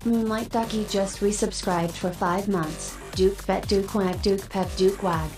Moonlight Ducky just resubscribed for 5 months. Duke Bet Duke Wag Duke Pep Duke Wag.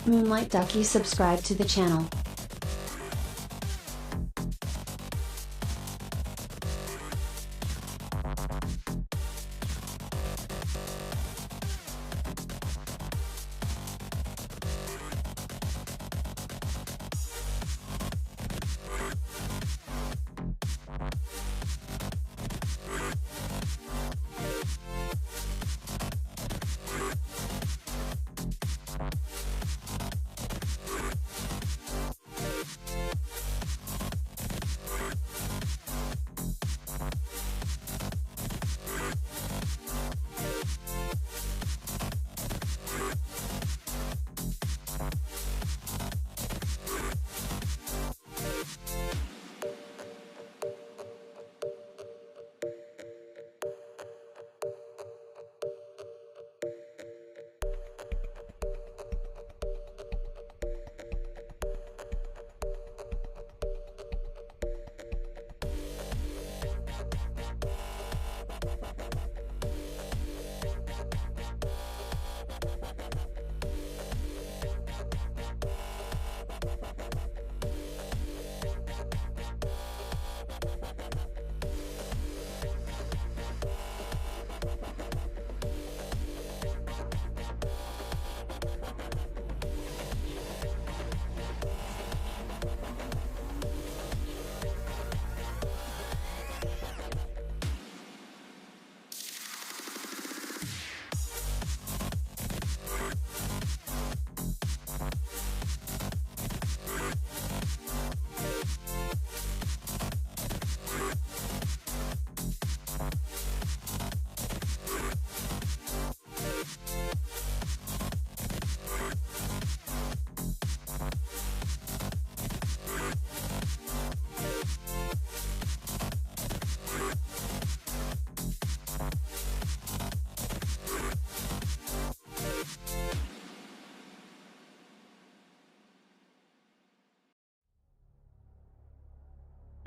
Moonlight Ducky subscribe to the channel.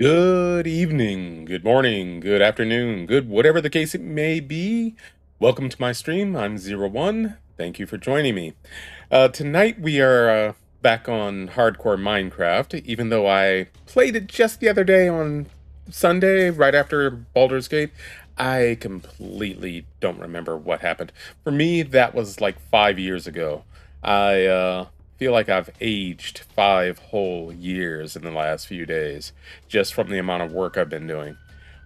Good evening, good morning, good afternoon, good whatever the case it may be. Welcome to my stream. I'm Zero One. Thank you for joining me. Tonight we are back on hardcore Minecraft, even though I played it just the other day on Sunday, right after Baldur's Gate. I completely don't remember what happened. For me, that was like 5 years ago. I feel like I've aged 5 whole years in the last few days, just from the amount of work I've been doing.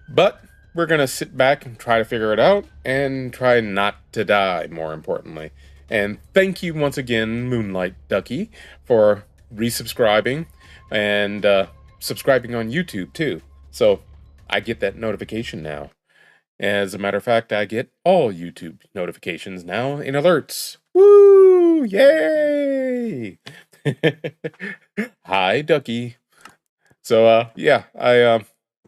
But we're gonna sit back and try to figure it out, and try not to die, more importantly. And thank you once again, Moonlight Ducky, for resubscribing and subscribing on YouTube too. So I get that notification now. As a matter of fact, I get all YouTube notifications now in alerts. Woo! Yay! Hi, Ducky. So, yeah, I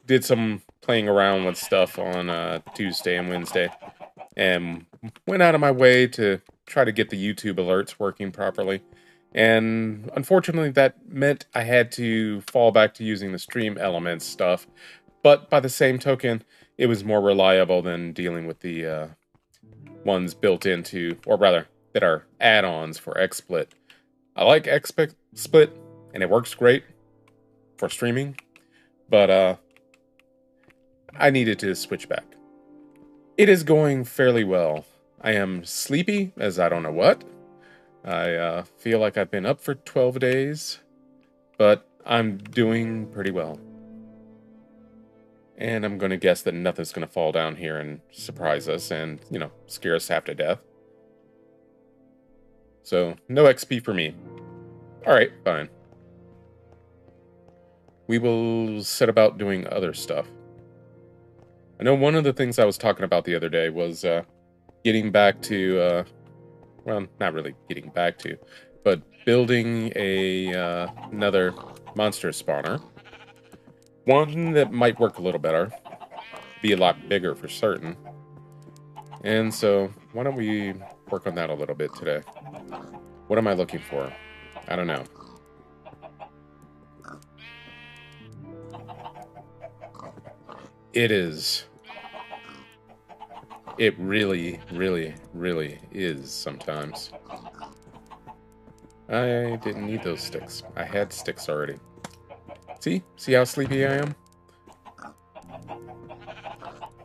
did some playing around with stuff on Tuesday and Wednesday, and went out of my way to try to get the YouTube alerts working properly. And unfortunately, that meant I had to fall back to using the Stream Elements stuff. But by the same token, it was more reliable than dealing with the ones built into, or rather, that are add-ons for XSplit. I like XSplit, and it works great for streaming, but I needed to switch back. It is going fairly well. I am sleepy as I don't know what. I feel like I've been up for 12 days, but I'm doing pretty well. And I'm going to guess that nothing's going to fall down here and surprise us and, scare us half to death. So, no XP for me. Alright, fine. We will set about doing other stuff. I know one of the things I was talking about the other day was getting back to, well, not really getting back to, but building another monster spawner. One that might work a little better, be a lot bigger for certain. And so, why don't we work on that a little bit today? What am I looking for? I don't know. It is. It really, really, really is sometimes. I didn't need those sticks. I had sticks already. See? See how sleepy I am?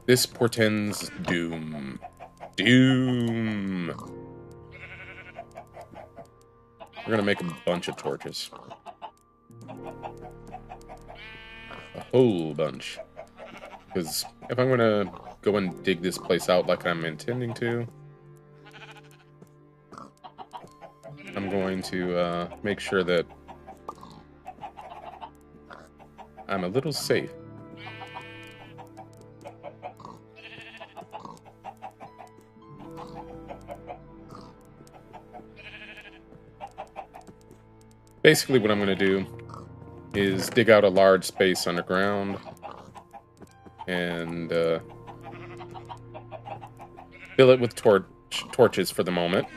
This portends doom. Doom! We're gonna make a bunch of torches. A whole bunch. Because if I'm gonna go and dig this place out like I'm intending to, I'm going to make sure that I'm a little safe. Basically what I'm going to do is dig out a large space underground and fill it with torches for the moment.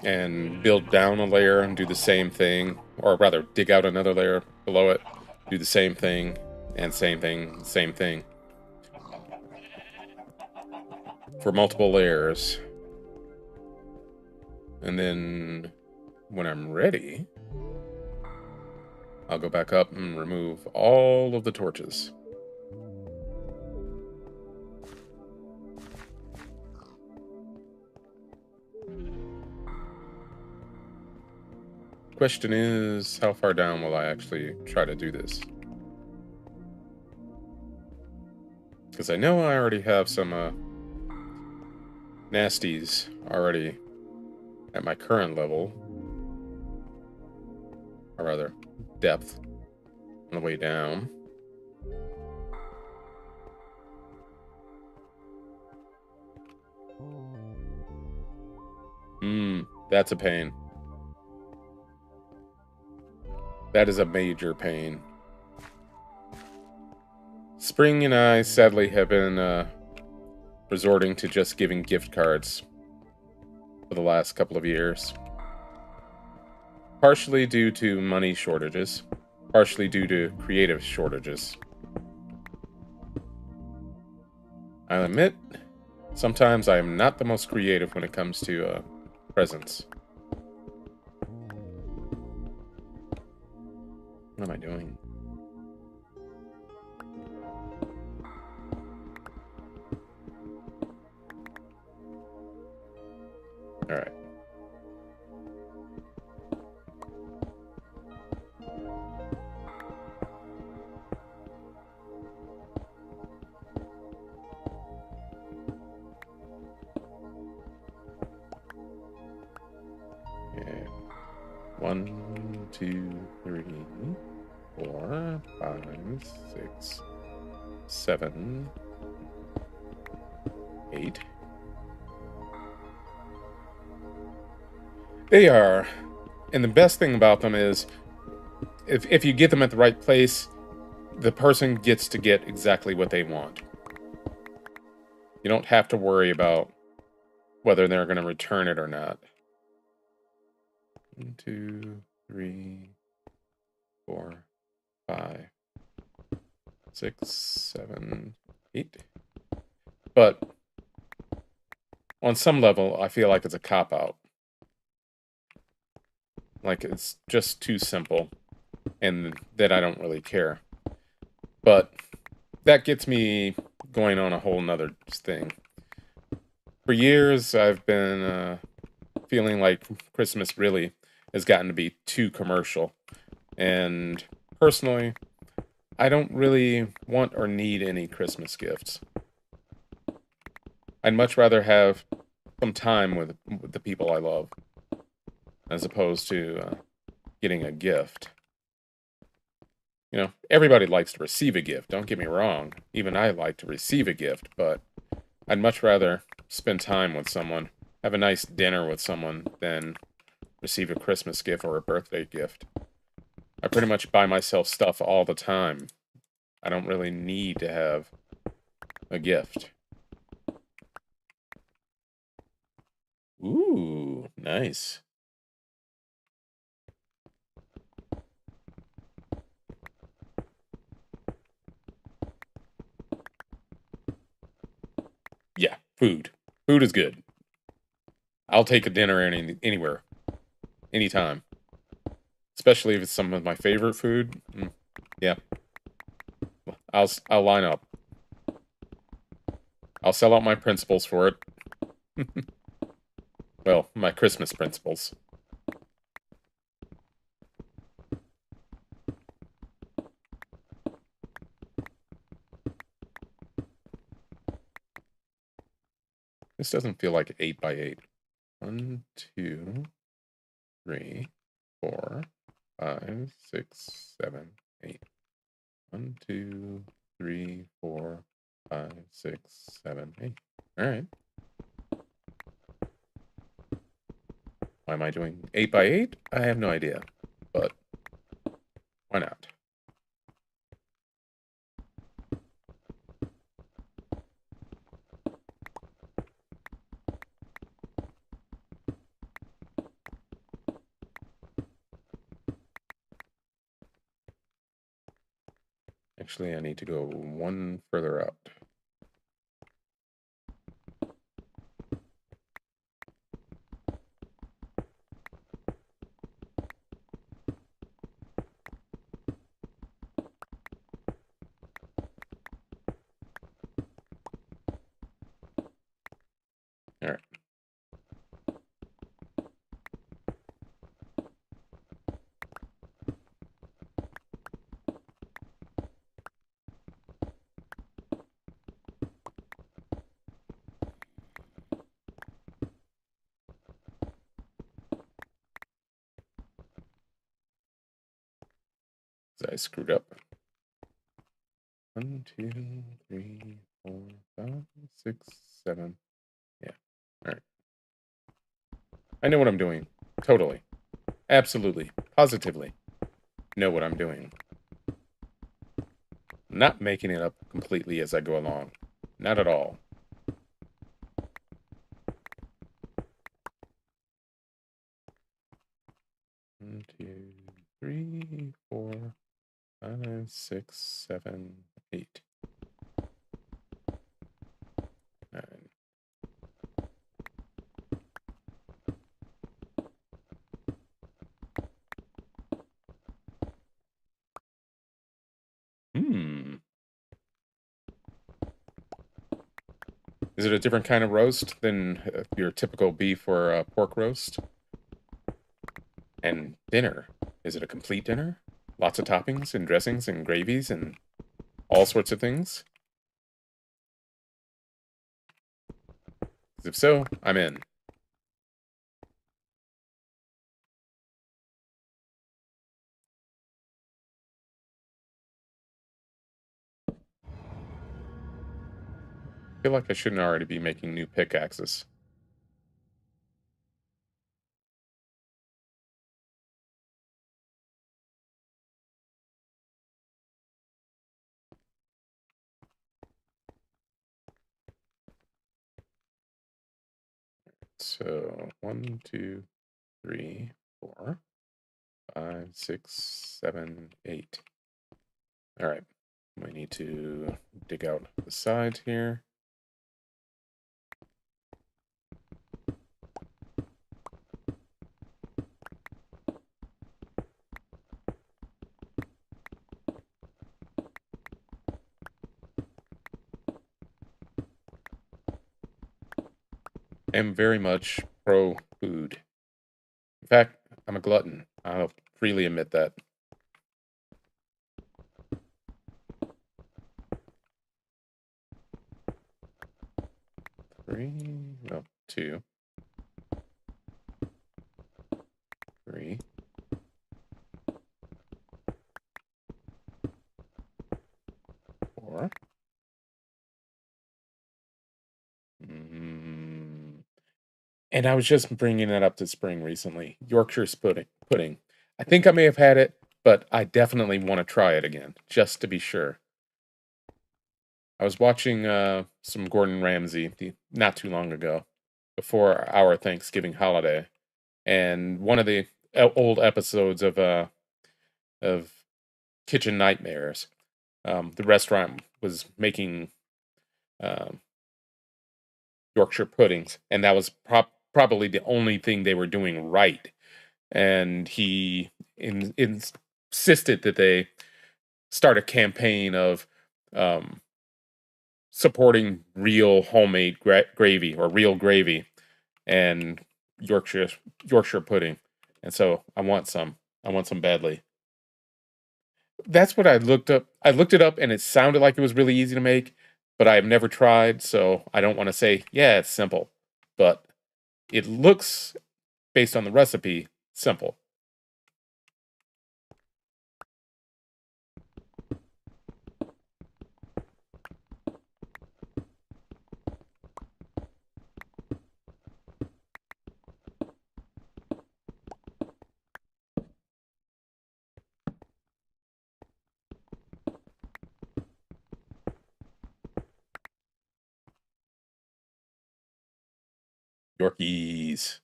And build down a layer and do the same thing, or rather dig out another layer below it, do the same thing, and same thing, same thing. For multiple layers. And then when I'm ready, I'll go back up and remove all of the torches. Question is, how far down will I actually try to do this? Because I know I already have some nasties already at my current level, or rather, depth on the way down. That's a pain. That is a major pain. Spring and I, sadly, have been resorting to just giving gift cards for the last couple of years. Partially due to money shortages, partially due to creative shortages. I'll admit, sometimes I am not the most creative when it comes to presents. What am I doing? All right. Okay. 1, 2, 3, 4, 5, 6, 7, 8. They are, and the best thing about them is, if you get them at the right place, the person gets to get exactly what they want. You don't have to worry about whether they're going to return it or not. 1, 2, 3, 4, 5, 6, 7, 8. But on some level, I feel like it's a cop-out. Like, it's just too simple, and that I don't really care. But that gets me going on a whole nother thing. For years, I've been feeling like Christmas really has gotten to be too commercial. And personally, I don't really want or need any Christmas gifts. I'd much rather have some time with the people I love, as opposed to getting a gift. You know, everybody likes to receive a gift, don't get me wrong. Even I like to receive a gift, but I'd much rather spend time with someone, have a nice dinner with someone, than receive a Christmas gift or a birthday gift. I pretty much buy myself stuff all the time. I don't really need to have a gift. Ooh, nice. Yeah, food. Food is good. I'll take a dinner anywhere, anytime. Especially if it's some of my favorite food. Yeah, I'll line up. I'll sell out my principles for it. Well, my Christmas principles. This doesn't feel like 8 by 8. 1, 2, 3, 4, 5, 6, 7, 8. 1, 2, 3, 4, 5, 6, 7, 8. All right. Why am I doing 8 by 8? I have no idea, but why not? Actually, I need to go one further up. All right. I screwed up. 1, 2, 3, 4, 5, 6, 7. Yeah. All right. I know what I'm doing. Totally. Absolutely. Positively. Know what I'm doing. I'm not making it up completely as I go along. Not at all. One, 2, 3, 4, 5, 6, 7, 8. 9. Is it a different kind of roast than your typical beef or pork roast? And dinner. Is it a complete dinner? Lots of toppings and dressings and gravies and all sorts of things? 'Cause if so, I'm in. I feel like I shouldn't already be making new pickaxes. So 1, 2, 3, 4, 5, 6, 7, 8. All right. We need to dig out the side here. I am very much pro food. In fact, I'm a glutton. I'll freely admit that. 3, no, 2, 3, 4. And I was just bringing it up to spring recently. Yorkshire's pudding. I think I may have had it, but I definitely want to try it again, just to be sure. I was watching some Gordon Ramsay not too long ago, before our Thanksgiving holiday, and one of the old episodes of Kitchen Nightmares, the restaurant was making um, Yorkshire puddings, and that was probably the only thing they were doing right. And he insisted that they start a campaign of um, supporting real homemade gravy or real gravy and Yorkshire Yorkshire pudding. And so I want some. I want some badly. That's what I looked up. I looked it up and it sounded like it was really easy to make, but I have never tried, so I don't want to say, yeah, it's simple. But it looks, based on the recipe, simple. Yorkies.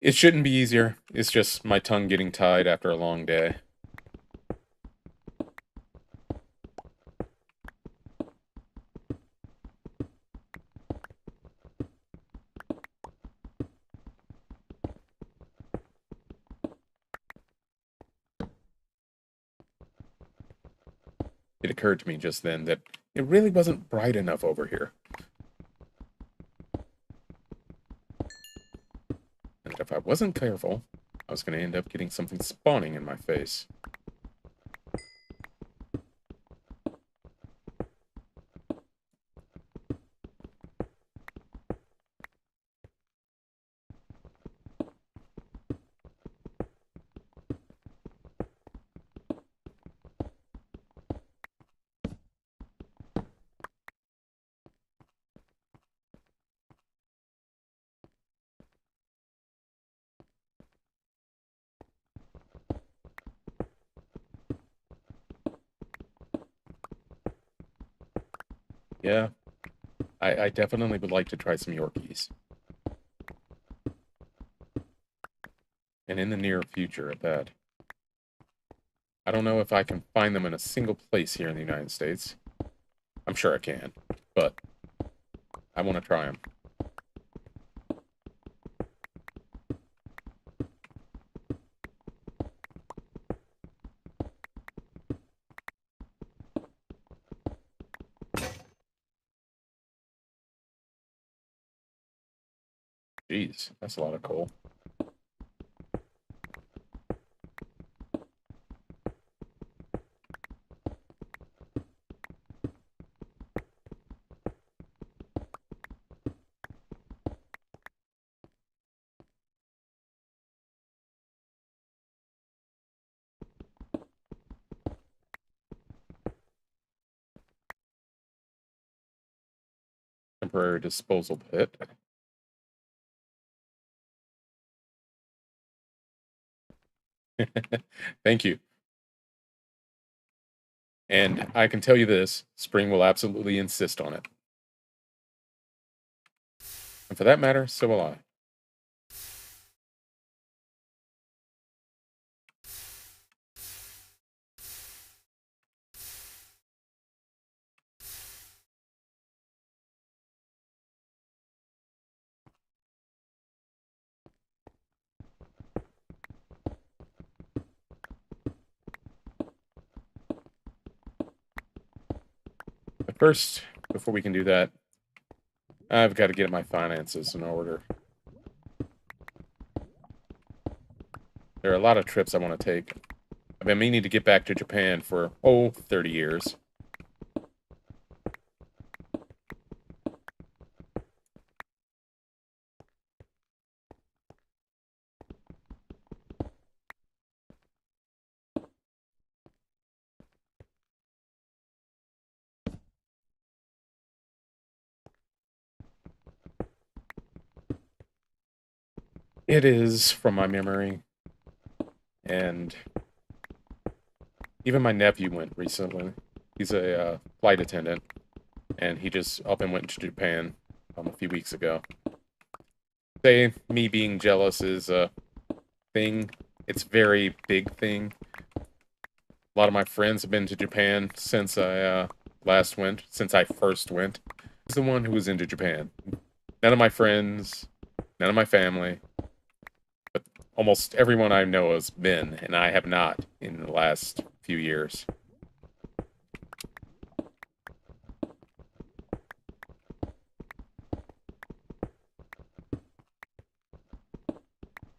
It shouldn't be easier. It's just my tongue getting tied after a long day. It occurred to me just then that it really wasn't bright enough over here. And that if I wasn't careful, I was going to end up getting something spawning in my face. Yeah, I definitely would like to try some Yorkies. And in the near future at that. I don't know if I can find them in a single place here in the United States. I'm sure I can, but I want to try them. Jeez, that's a lot of coal. Temporary disposal pit. Thank you. And I can tell you this, Spring will absolutely insist on it. And for that matter, so will I. But first, before we can do that, I've got to get my finances in order. There are a lot of trips I want to take. I've been meaning to get back to Japan for, 30 years. It is, from my memory. And even my nephew went recently. He's a flight attendant, and he just up and went to Japan a few weeks ago. Say, me being jealous is a thing. It's a very big thing. A lot of my friends have been to Japan since I first went. He's the one who was into Japan. None of my friends, none of my family, but almost everyone I know has been, and I have not in the last few years.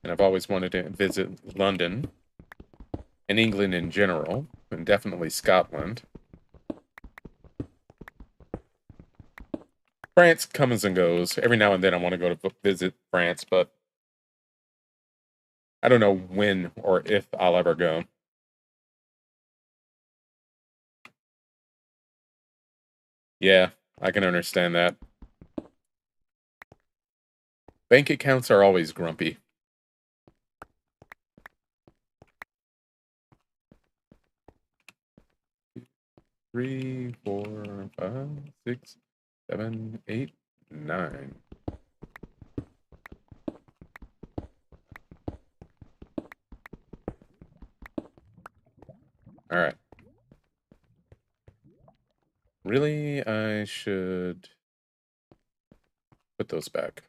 And I've always wanted to visit London and England in general, and definitely Scotland. France comes and goes. Every now and then I want to go to visit France, but I don't know when or if I'll ever go. Yeah, I can understand that. Bank accounts are always grumpy. 3, 4, 5, 6, 7, 8, 9. All right. Really, I should put those back.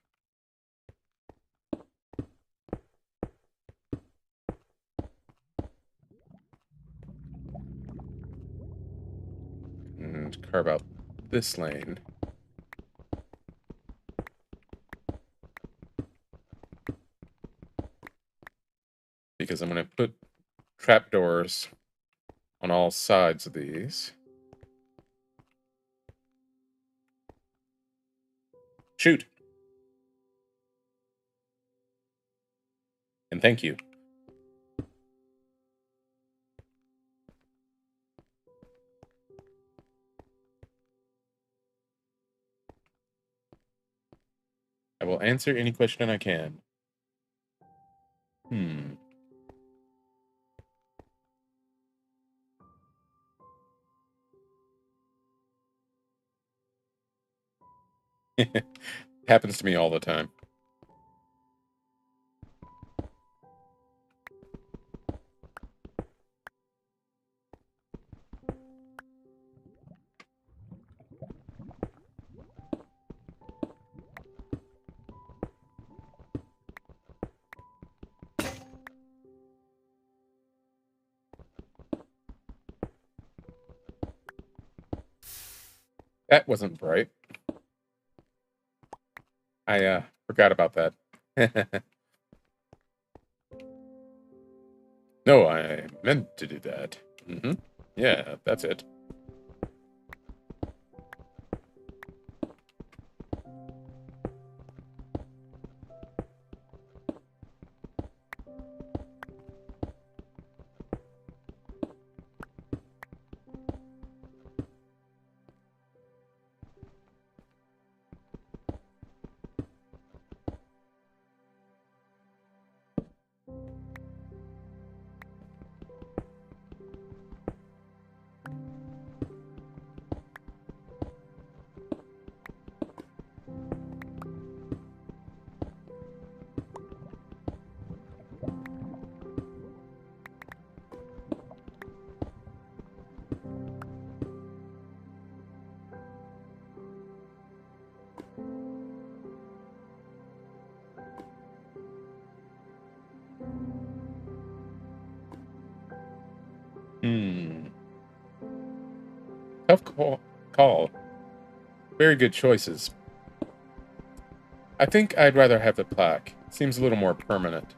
And carve out this lane. Because I'm going to put trapdoors on all sides of these. Shoot! And thank you. I will answer any question I can. Happens to me all the time. That wasn't bright. I forgot about that. No, I meant to do that. Yeah, that's it. Hmm. Tough call. Very good choices. I think I'd rather have the plaque. Seems a little more permanent.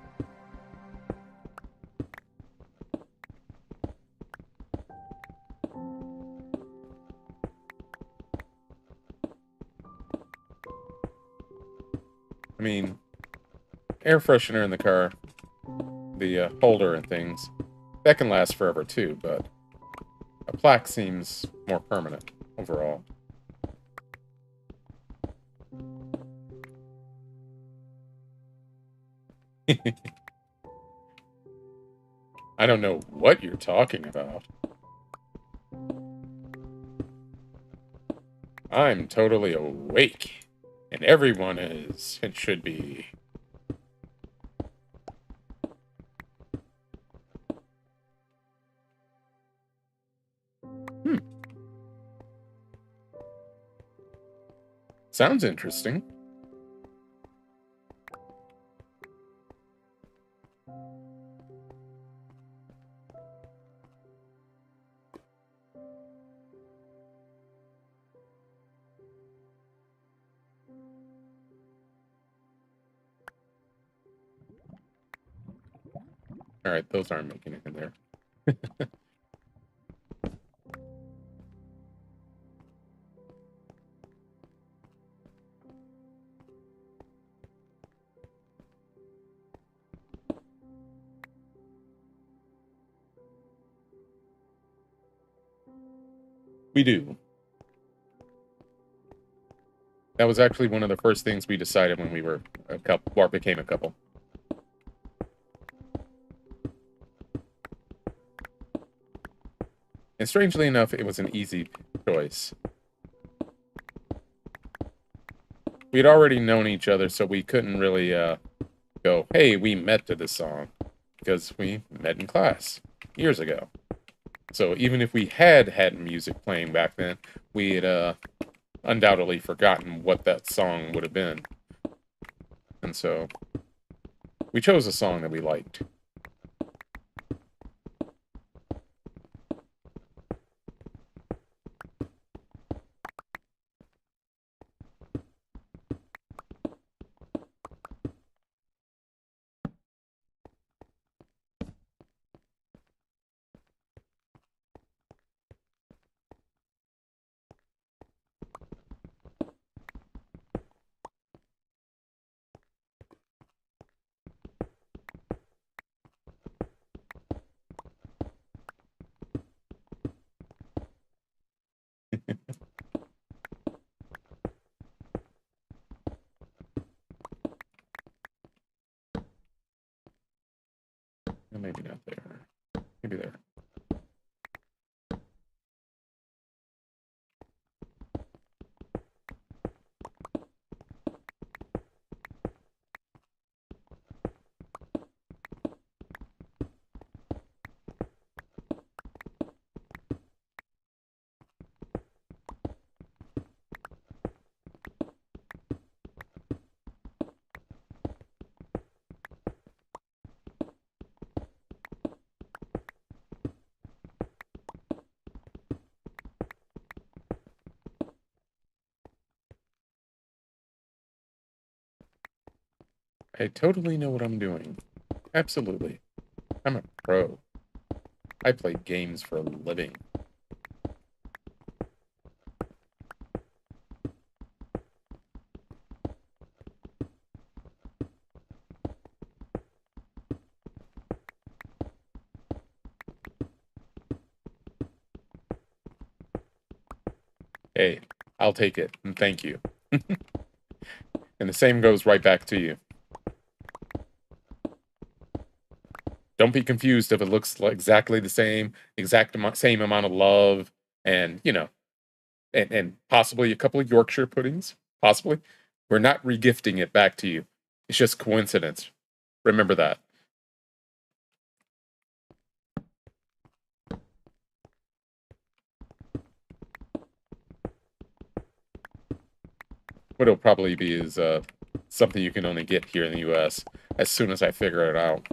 I mean, air freshener in the car, the holder and things, that can last forever too, but a plaque seems more permanent overall. I don't know what you're talking about. I'm totally awake, and everyone is. It should be. Sounds interesting. All right, those aren't making it in there. We do. That was actually one of the first things we decided when we were a couple, or became a couple. And strangely enough, it was an easy choice. We'd already known each other, so we couldn't really go, hey, we met to this song, because we met in class years ago. So even if we had music playing back then, we had undoubtedly forgotten what that song would have been. And so we chose a song that we liked. Maybe not there. Maybe there. I totally know what I'm doing. Absolutely. I'm a pro. I play games for a living. Hey, I'll take it, and thank you. And the same goes right back to you. Don't be confused if it looks like exactly the same, same amount of love, and and possibly a couple of Yorkshire puddings. Possibly, we're not regifting it back to you. It's just coincidence. Remember that. What it'll probably be is something you can only get here in the U.S. as soon as I figure it out.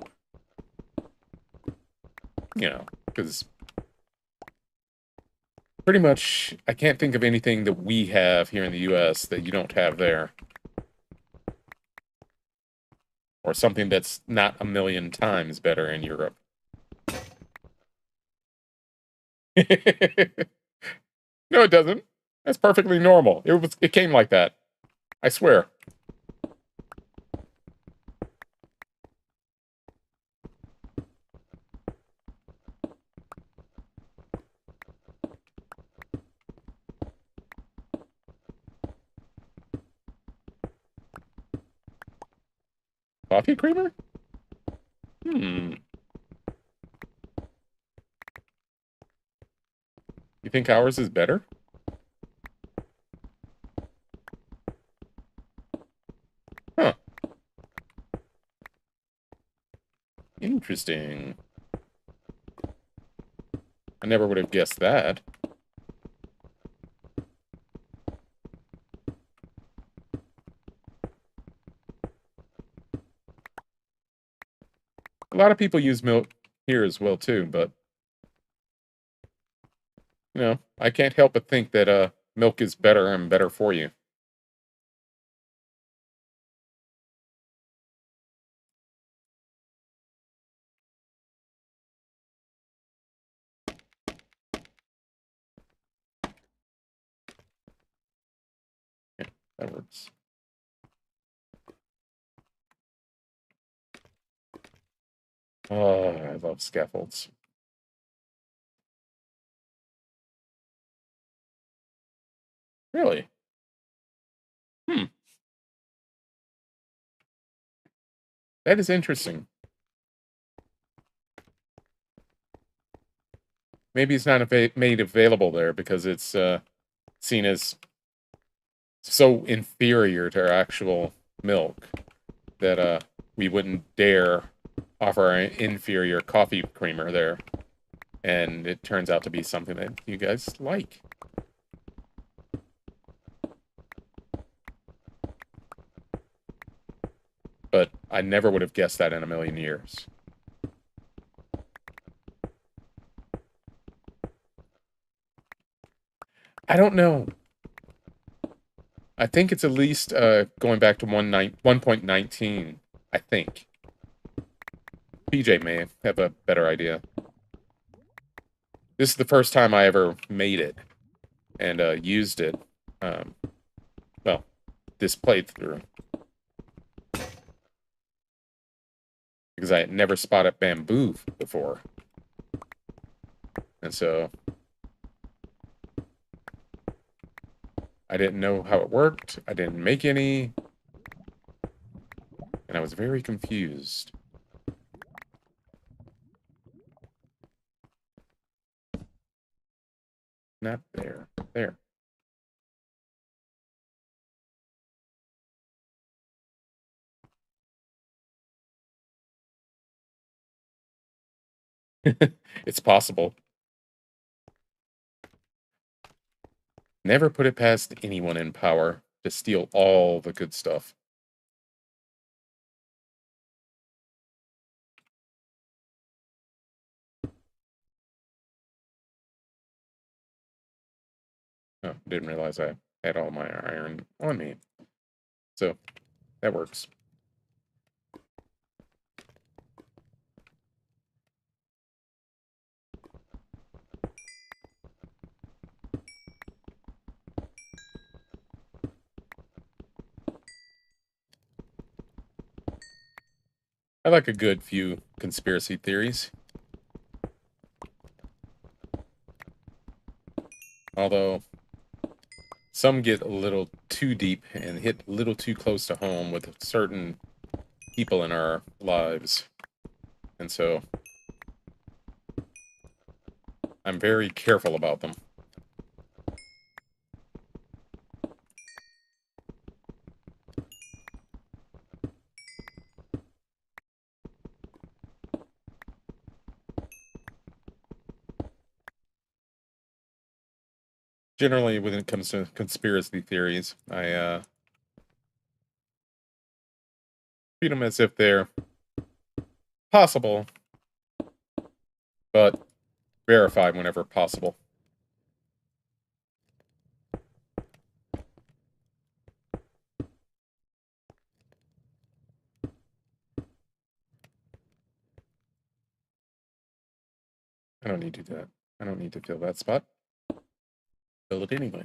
Because pretty much I can't think of anything that we have here in the U.S. that you don't have there. Or something that's not a million times better in Europe. No, it doesn't. That's perfectly normal. It came like that. I swear. Coffee creamer? Hmm. You think ours is better? Huh. Interesting. I never would have guessed that. A lot of people use milk here as well too, but I can't help but think that milk is better and better for you. That works. Oh, I love scaffolds. Really? Hmm. That is interesting. Maybe it's not made available there because it's seen as so inferior to our actual milk that we wouldn't dare offer our inferior coffee creamer there. And it turns out to be something that you guys like. But I never would have guessed that in a million years. I don't know. I think it's at least going back to 1.19, I think. PJ may have a better idea. This is the first time I ever made it and used it. Um, well, this playthrough. Because I had never spotted bamboo before. And so I didn't know how it worked. I didn't make any. And I was very confused. Not there. There. It's possible. Never put it past anyone in power to steal all the good stuff. Oh, didn't realize I had all my iron on me. So, that works. I like a good few conspiracy theories. Although, some get a little too deep and hit a little too close to home with certain people in our lives. And so, I'm very careful about them. Generally, when it comes to conspiracy theories, I treat them as if they're possible, but verified whenever possible. I don't need to do that. I don't need to fill that spot. Fill it anyway.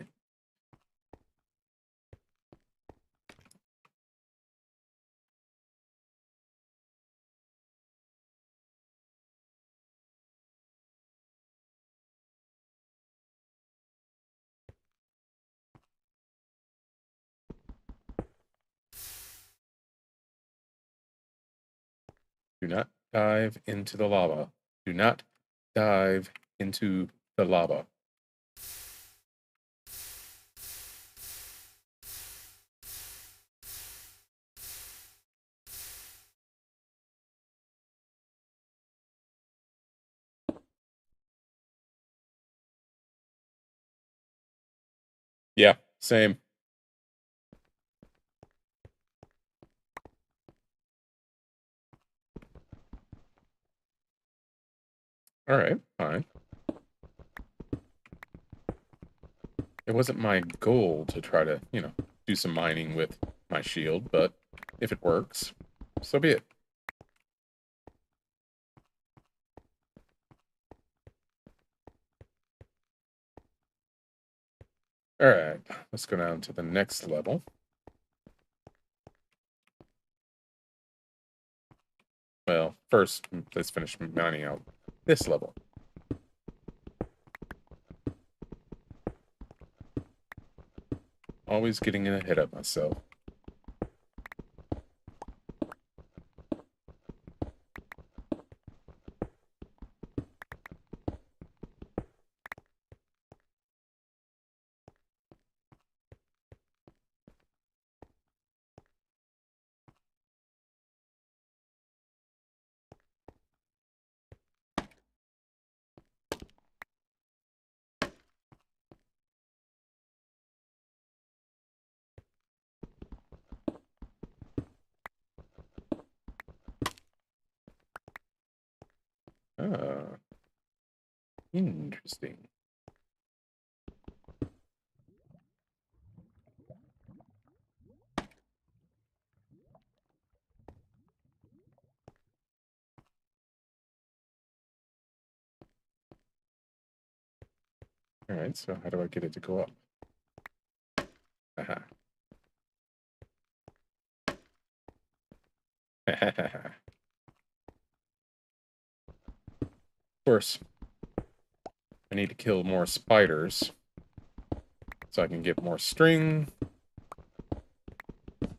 Do not dive into the lava. Do not dive into the lava. Yeah, same. All right, fine. It wasn't my goal to try to, do some mining with my shield, but if it works, so be it. All right, let's go down to the next level. first, let's finish mining out this level. Always getting ahead of myself. Ah, interesting. Alright, so how do I get it to go up? Aha. Of course, I need to kill more spiders so I can get more string, so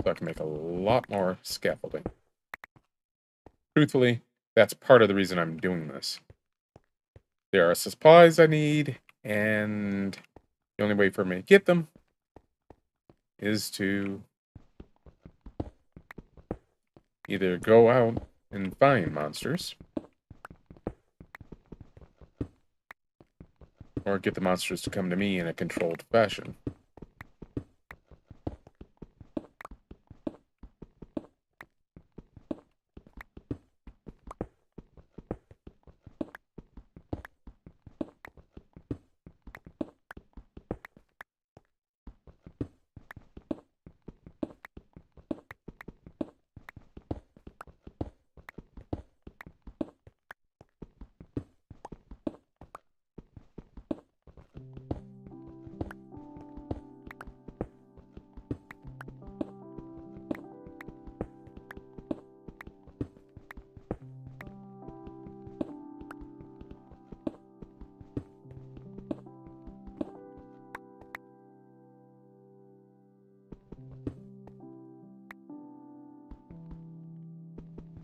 I can make a lot more scaffolding. Truthfully, that's part of the reason I'm doing this. There are supplies I need, and the only way for me to get them is to either go out and find monsters, or get the monsters to come to me in a controlled fashion.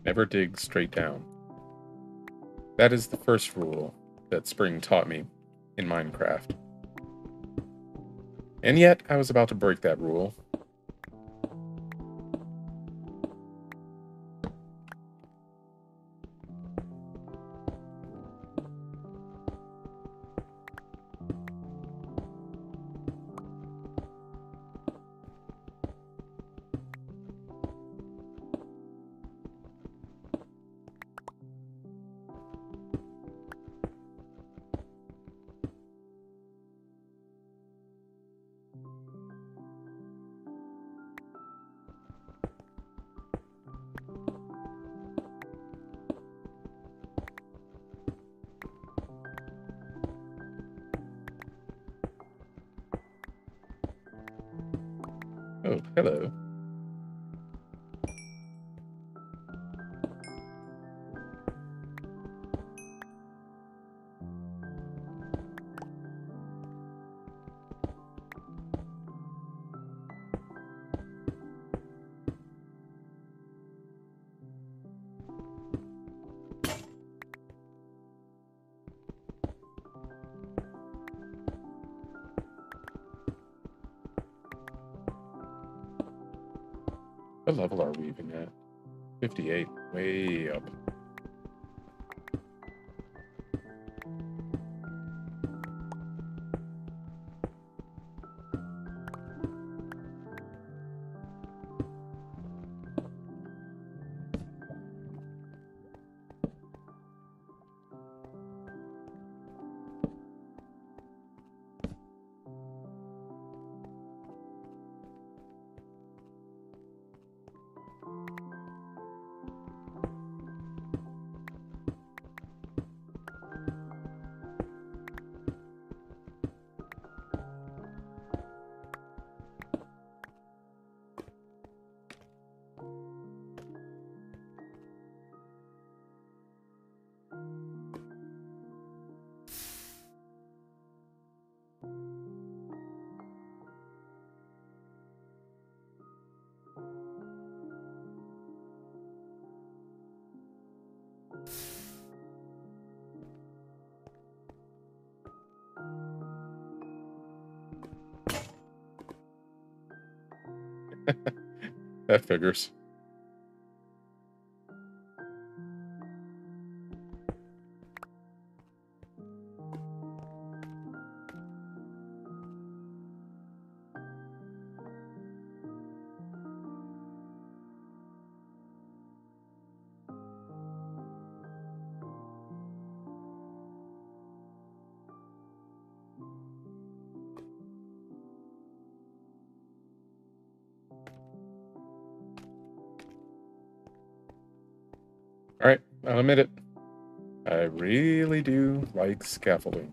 Never dig straight down. That is the first rule that Spring taught me in Minecraft. And yet, I was about to break that rule. Oh, hello. What level are we even at? 58. Way up. That figures. Alright, I'll admit it. I really do like scaffolding.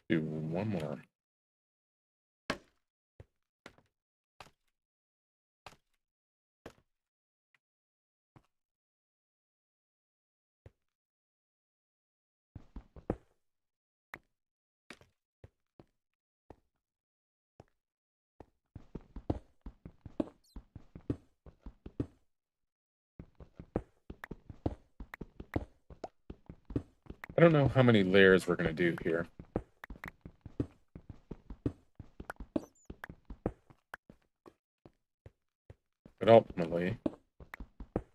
Do one more. I don't know how many layers we're going to do here. But ultimately,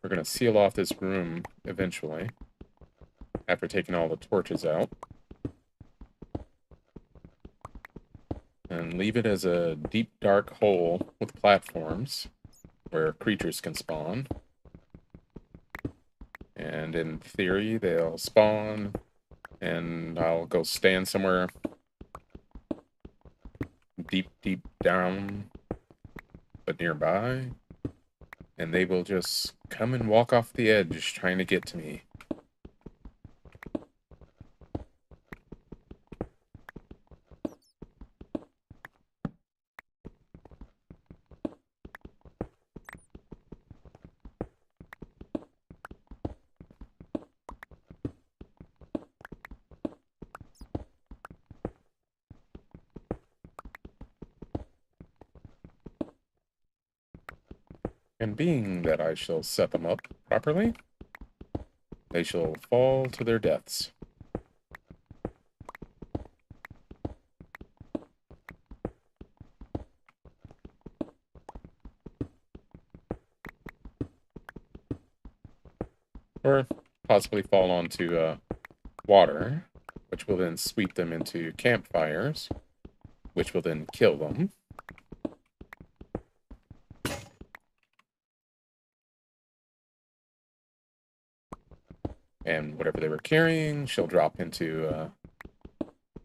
we're going to seal off this room eventually, after taking all the torches out. And leave it as a deep, dark hole with platforms where creatures can spawn. And in theory, they'll spawn, and I'll go stand somewhere deep, deep down, but nearby. And they will just come and walk off the edge trying to get to me. And being that I shall set them up properly, they shall fall to their deaths. Or possibly fall onto water, which will then sweep them into campfires, which will then kill them. And whatever they were carrying shall drop into a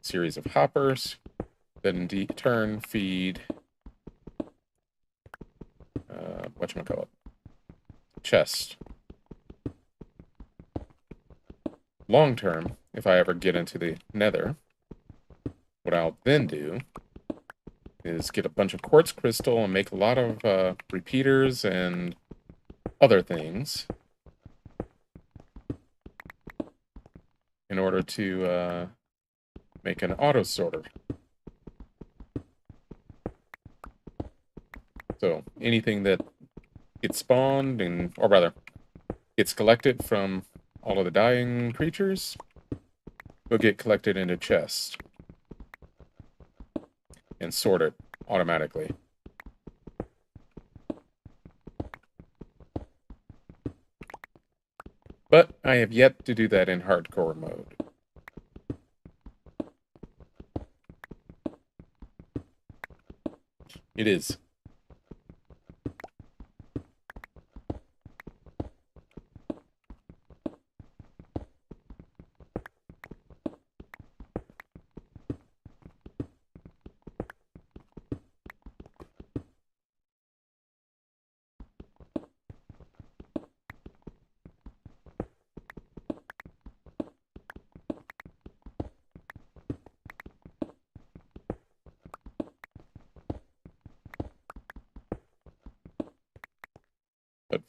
series of hoppers that in turn feed whatchamacallit, chest. Long term, if I ever get into the nether, what I'll then do is get a bunch of quartz crystal and make a lot of repeaters and other things in order to make an auto sorter. So anything that gets spawned and, or rather, gets collected from all of the dying creatures will get collected into chests and sorted automatically. But I have yet to do that in hardcore mode. It is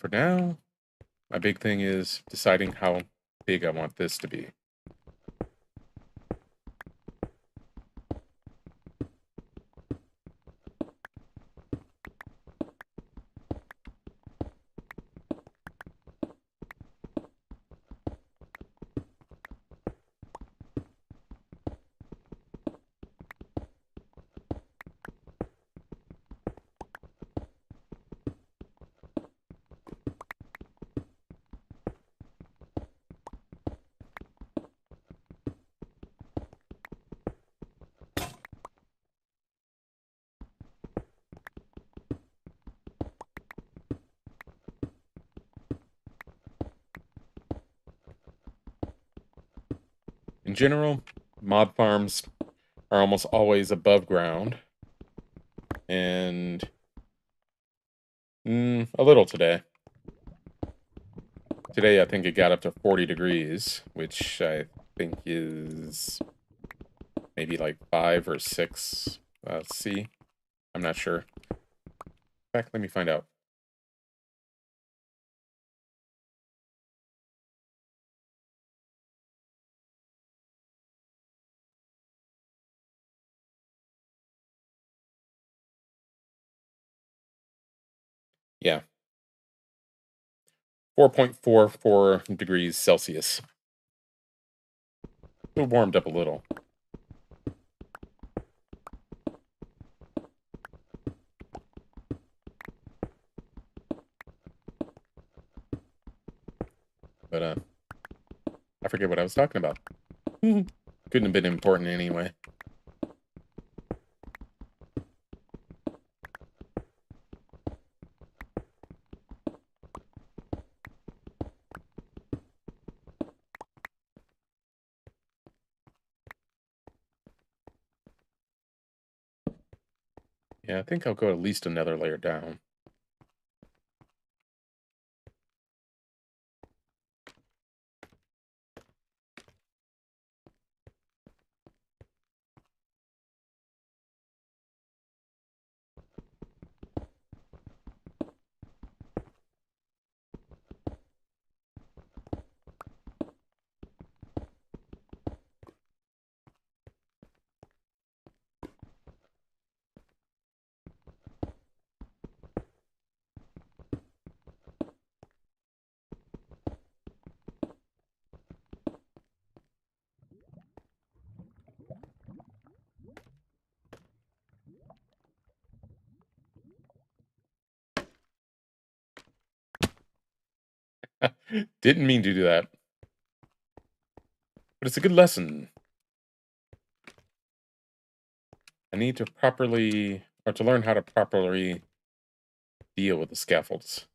for now, my big thing is deciding how big I want this to be. In general, mod farms are almost always above ground, and a little today. Today, I think it got up to 40 degrees, which I think is maybe like 5 or 6 C. I'm not sure. In fact, let me find out. Yeah, 4.44 degrees Celsius. It warmed up a little. But I forget what I was talking about. Couldn't have been important anyway. Yeah, I think I'll go at least another layer down. Didn't mean to do that. But it's a good lesson. I need to properly, or to learn how to properly deal with the scaffolds.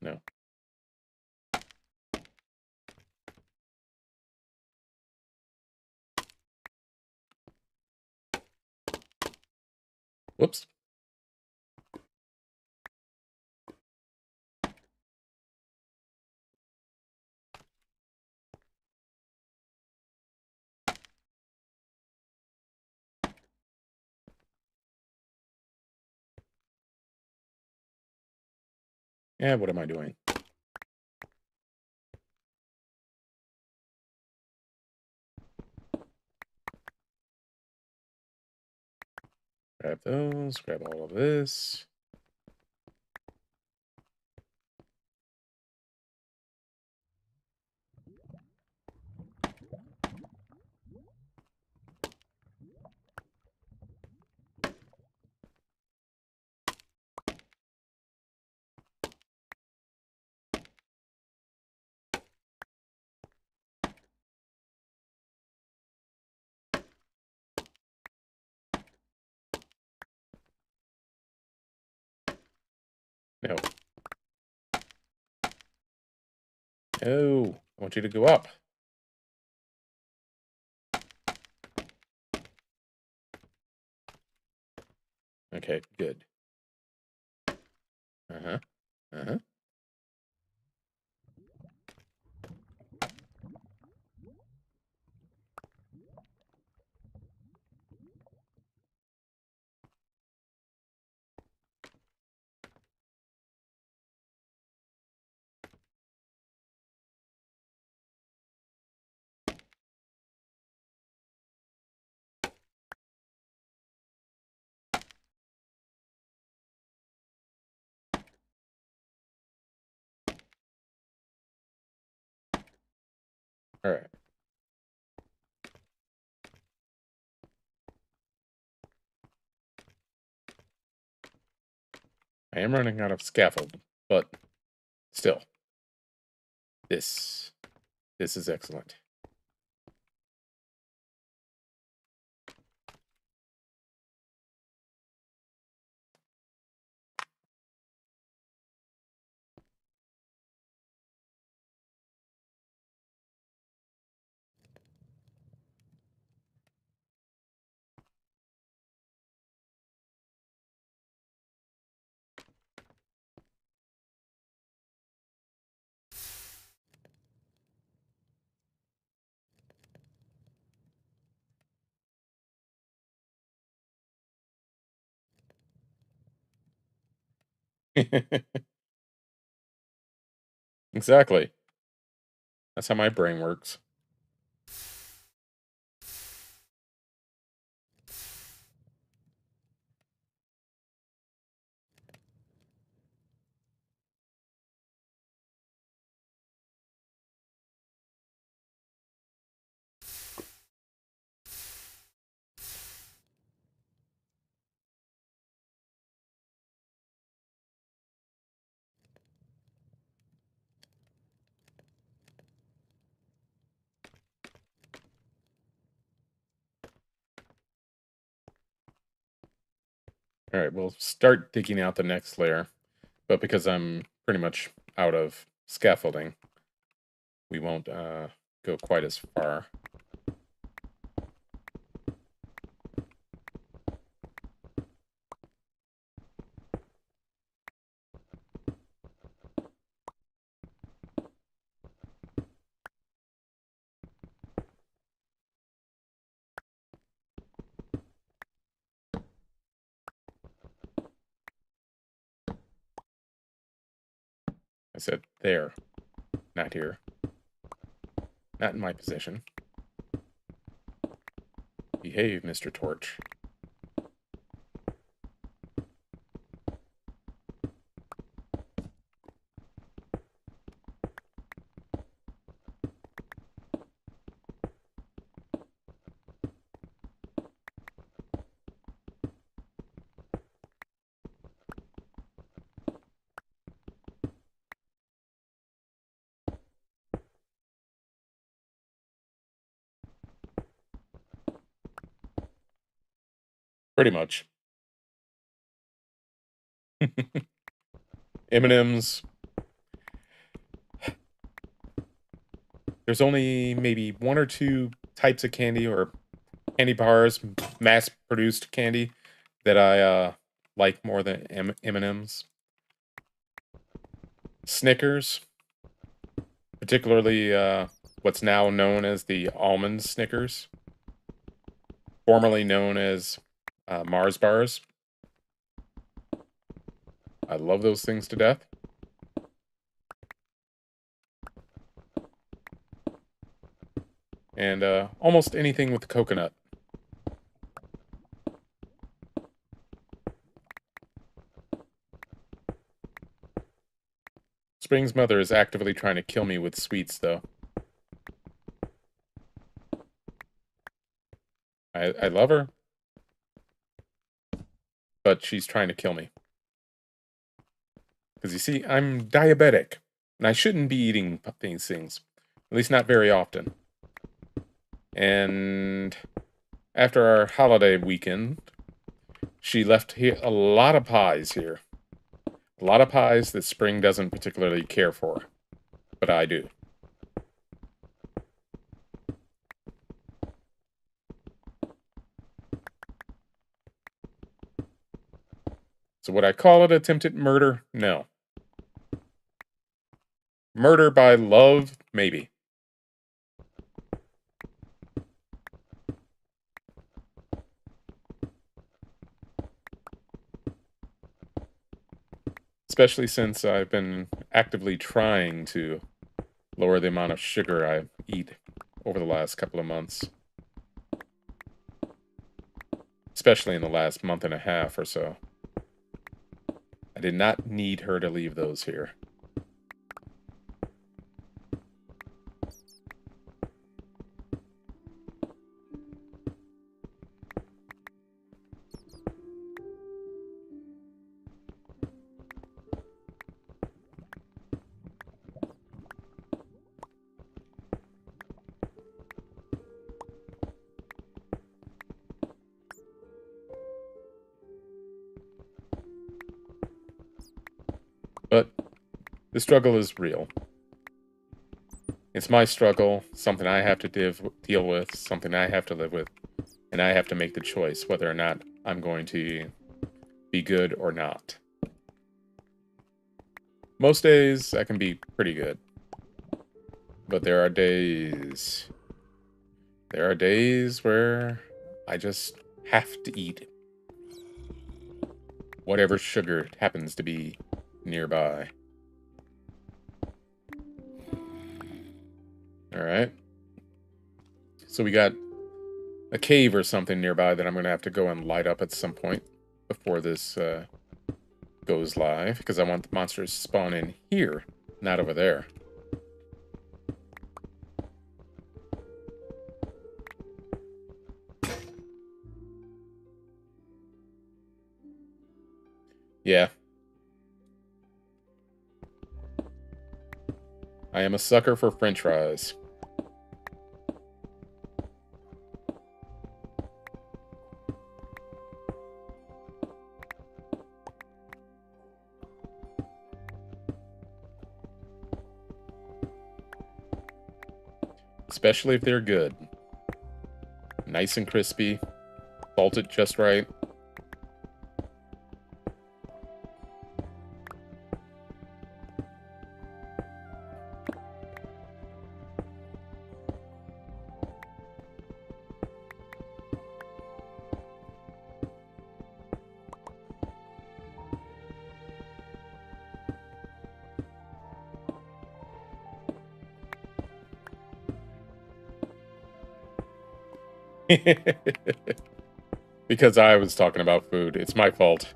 No. Whoops. Yeah, what am I doing? Grab those, grab all of this. No. No. I want you to go up. Okay, good. Uh-huh. Uh-huh. All right. I am running out of scaffold, but still, this is excellent. Exactly. That's how my brain works. All right, we'll start digging out the next layer, but because I'm pretty much out of scaffolding, we won't go quite as far. I said there, not here. Not in my position. Behave, Mr. Torch. Pretty much. M&M's. There's only maybe one or two types of candy or candy bars, mass-produced candy, that I like more than M&M's. Snickers, particularly what's now known as the almond Snickers, formerly known as Mars bars. I love those things to death. And almost anything with coconut. Spring's mother is actively trying to kill me with sweets, though. I love her, but she's trying to kill me. Because you see, I'm diabetic, and I shouldn't be eating these things. At least not very often. And after our holiday weekend, she left here a lot of pies here. A lot of pies that Spring doesn't particularly care for, but I do. So would I call it attempted murder? No. Murder by love? Maybe. Especially since I've been actively trying to lower the amount of sugar I eat over the last couple of months. Especially in the last month and a half or so. I did not need her to leave those here. But the struggle is real. It's my struggle, something I have to deal with, something I have to live with, and I have to make the choice whether or not I'm going to be good or not. Most days, I can be pretty good. But there are days where I just have to eat whatever sugar happens to be nearby. Alright. So we got a cave or something nearby that I'm going to have to go and light up at some point before this goes live, because I want the monsters to spawn in here, not over there. Yeah. I am a sucker for french fries. Especially if they're good. Nice and crispy. Salted just right. Because I was talking about food. It's my fault.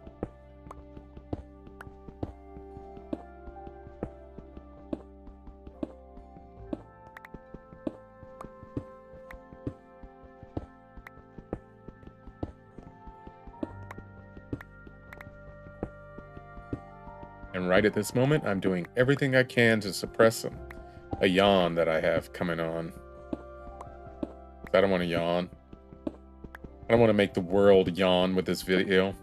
And right at this moment, I'm doing everything I can to suppress a yawn that I have coming on. I don't want to yawn. I don't want to make the world yawn with this video.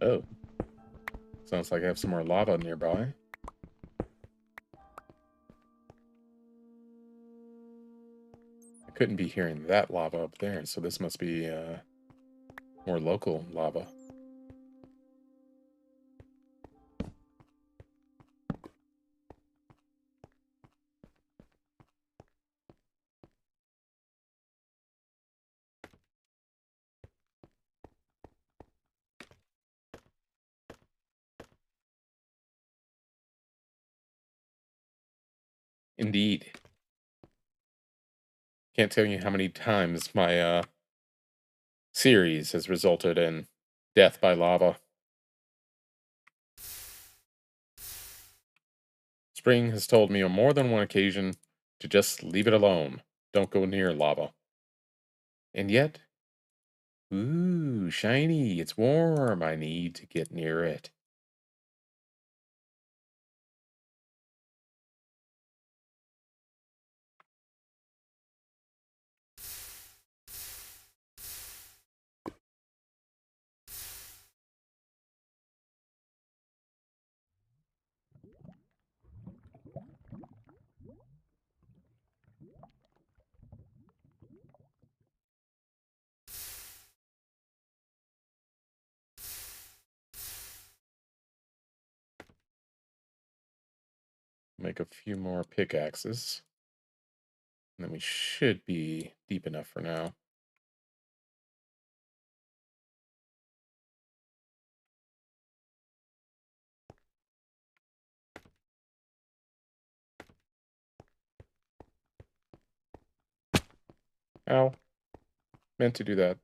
Oh. Sounds like I have some more lava nearby. I couldn't be hearing that lava up there, so this must be more local lava. Indeed. Can't tell you how many times my series has resulted in death by lava. Spring has told me on more than one occasion to just leave it alone. Don't go near lava. And yet, ooh, shiny, it's warm. I need to get near it. Make a few more pickaxes. And then we should be deep enough for now. Ow. Meant to do that.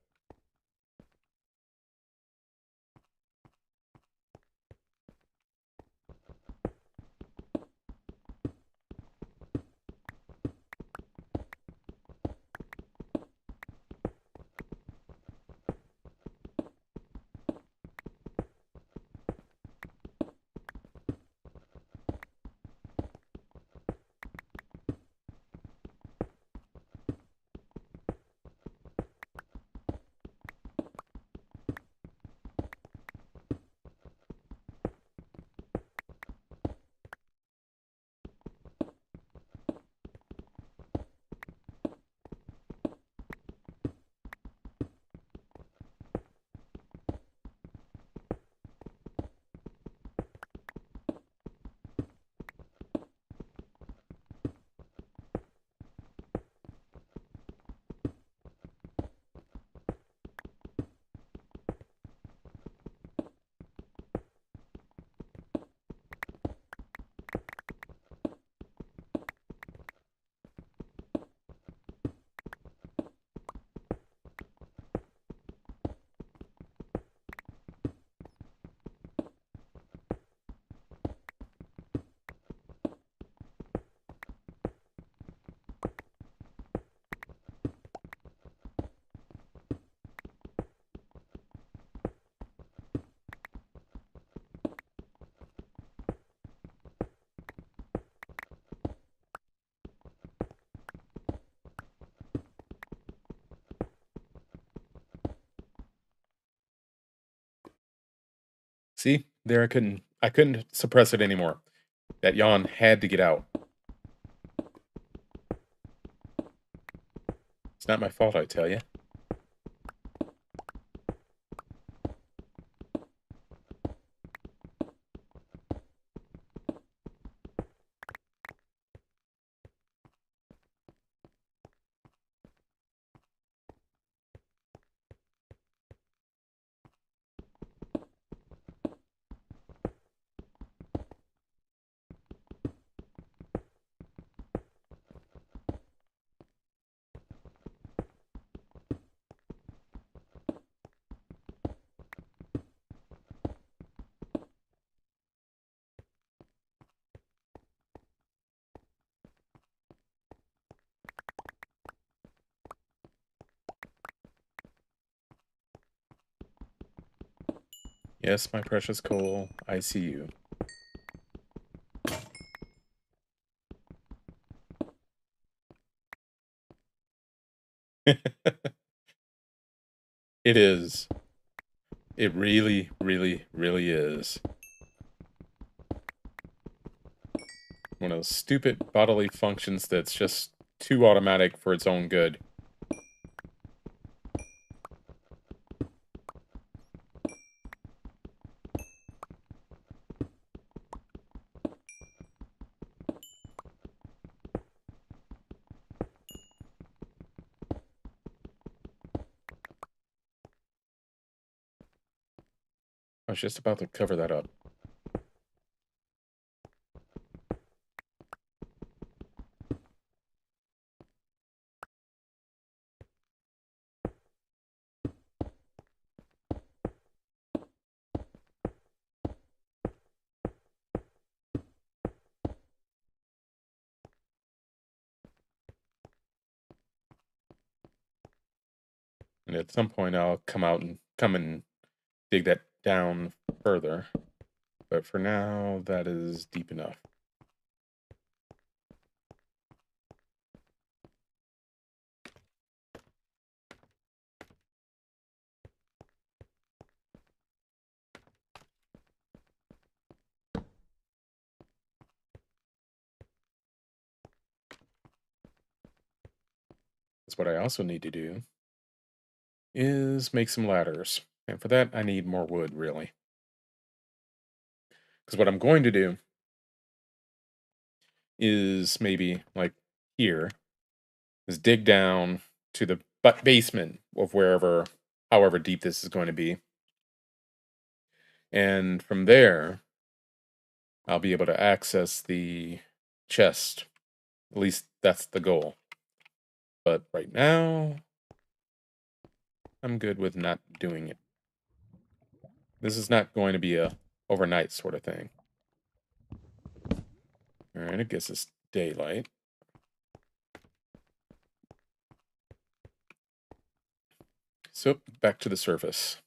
See? There I couldn't suppress it anymore. That yawn had to get out. It's not my fault, I tell you. Yes, my precious coal, I see you. It is. It really, really, really is. One of those stupid bodily functions that's just too automatic for its own good. I was just about to cover that up. And at some point I'll come and dig that down further. But for now, that is deep enough. That's what I also need to do, is make some ladders. And for that, I need more wood, really. Because what I'm going to do is maybe like here, is dig down to the basement of wherever, however deep this is going to be. And from there, I'll be able to access the chest. At least that's the goal. But right now, I'm good with not doing it. This is not going to be a overnight sort of thing. All right, I guess it's daylight. So back to the surface.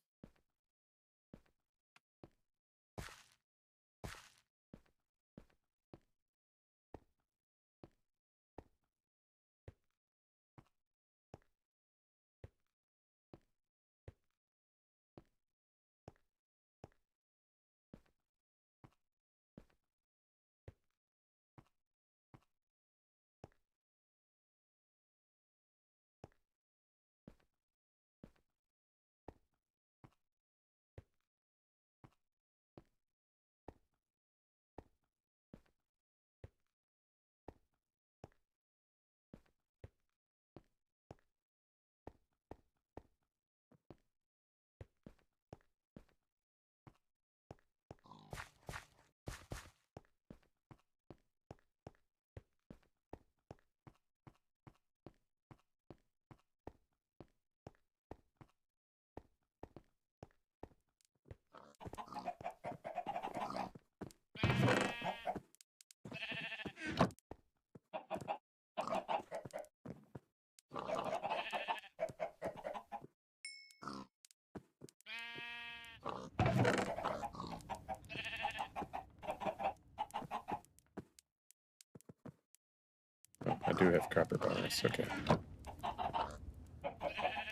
Oh, I do have copper bars. Okay.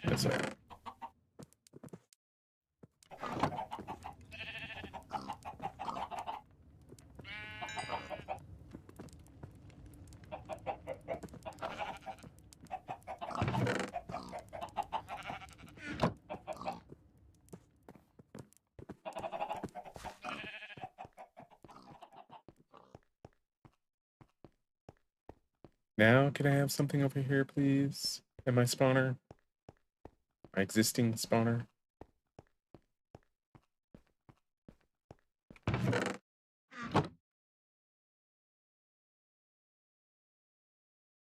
That's it. Now, can I have something over here, please? At my spawner? My existing spawner?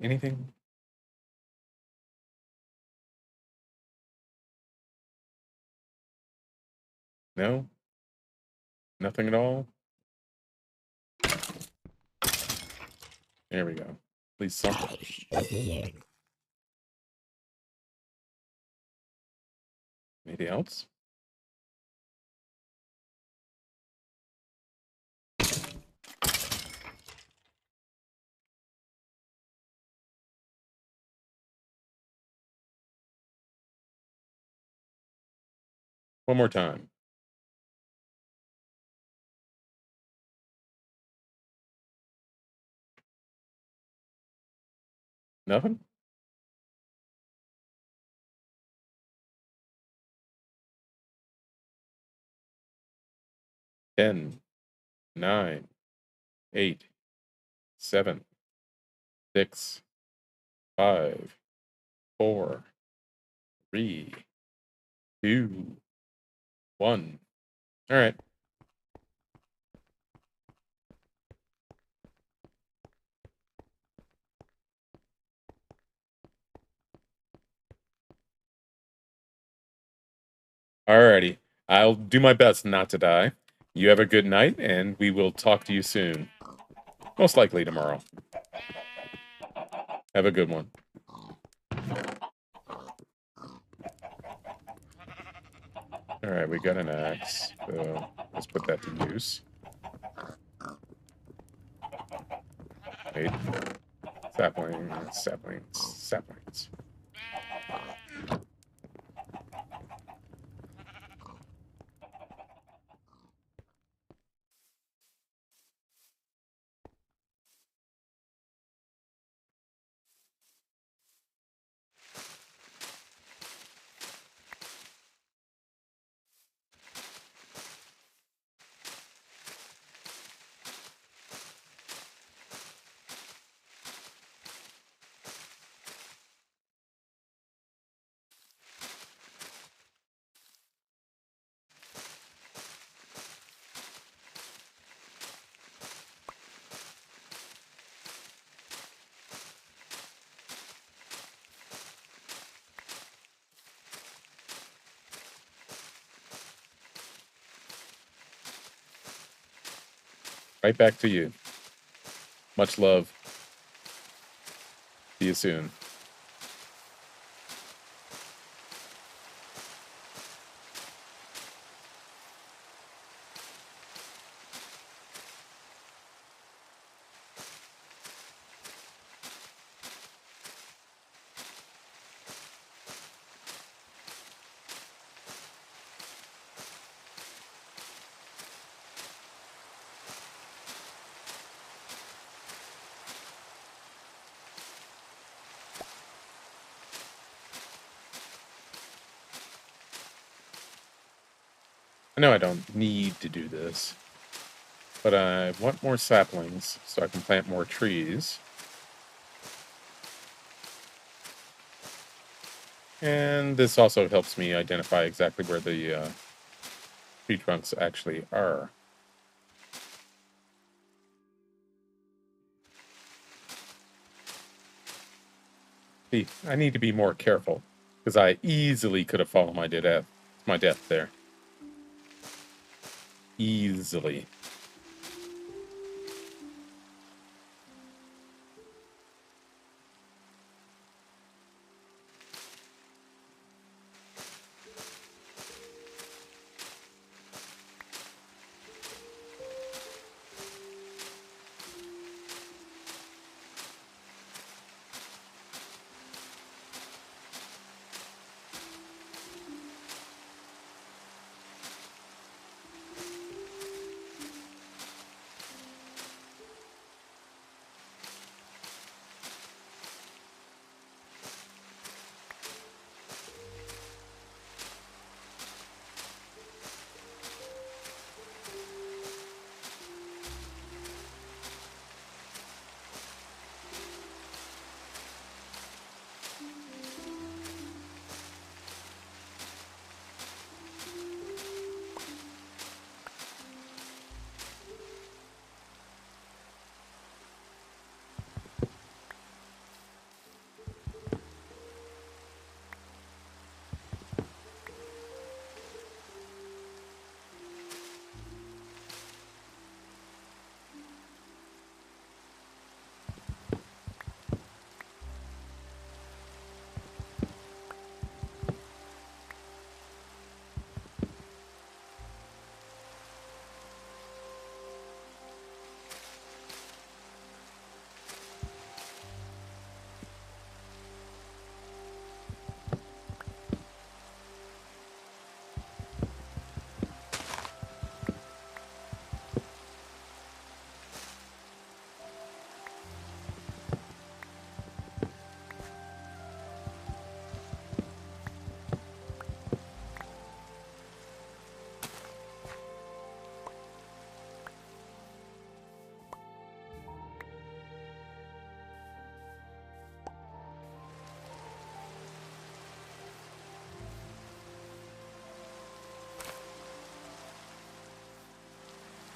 Anything? No? Nothing at all? There we go. Please something. Anything else? One more time. Nothing? 10, 9, 8, 7, 6, 5, 4, 3, 2, 1. All right. Alrighty. I'll do my best not to die. You have a good night, and we will talk to you soon. Most likely tomorrow. Have a good one. Alright, we got an axe, so let's put that to use. Wait. Saplings, saplings, saplings. Right back to you. Much love. See you soon. I know I don't need to do this, but I want more saplings so I can plant more trees. And this also helps me identify exactly where the tree trunks actually are. See, I need to be more careful, because I easily could have fallen my death there. Easily.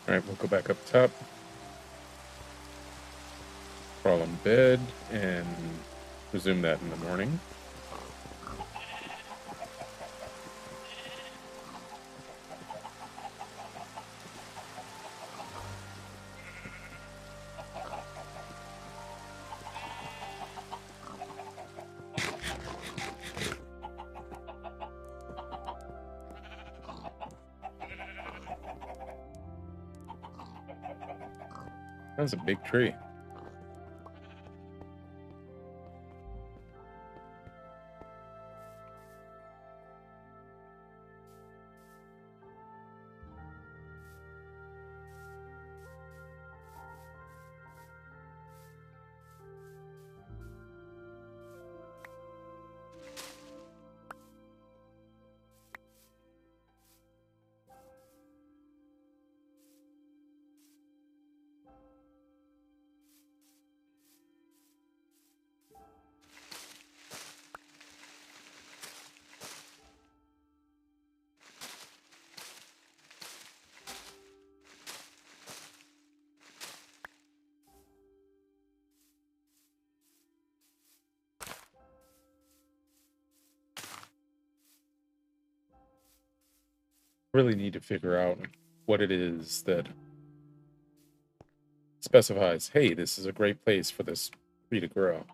Alright, we'll go back up top. Crawl in bed and resume that in the morning. That's a big tree. Really need to figure out what it is that specifies, hey, this is a great place for this tree to grow.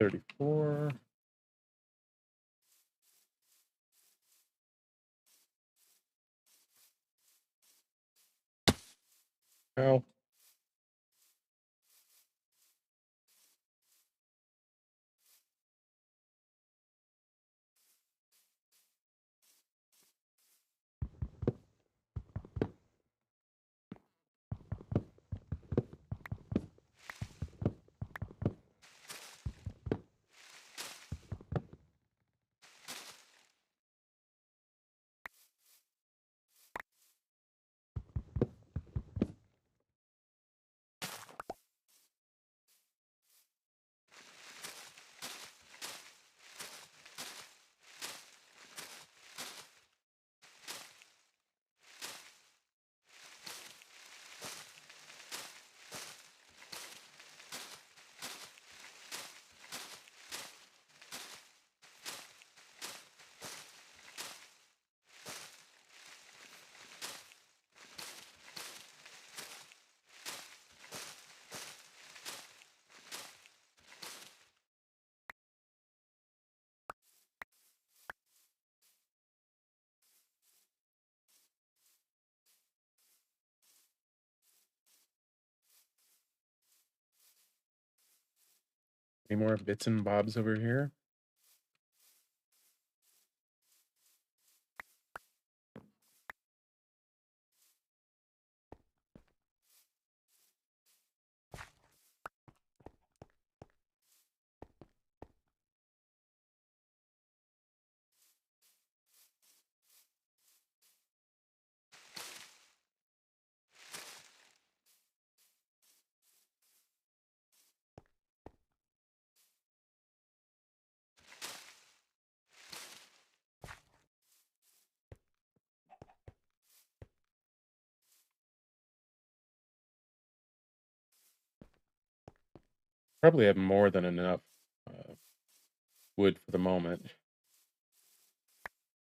$34. Well, any more bits and bobs over here? Probably have more than enough wood for the moment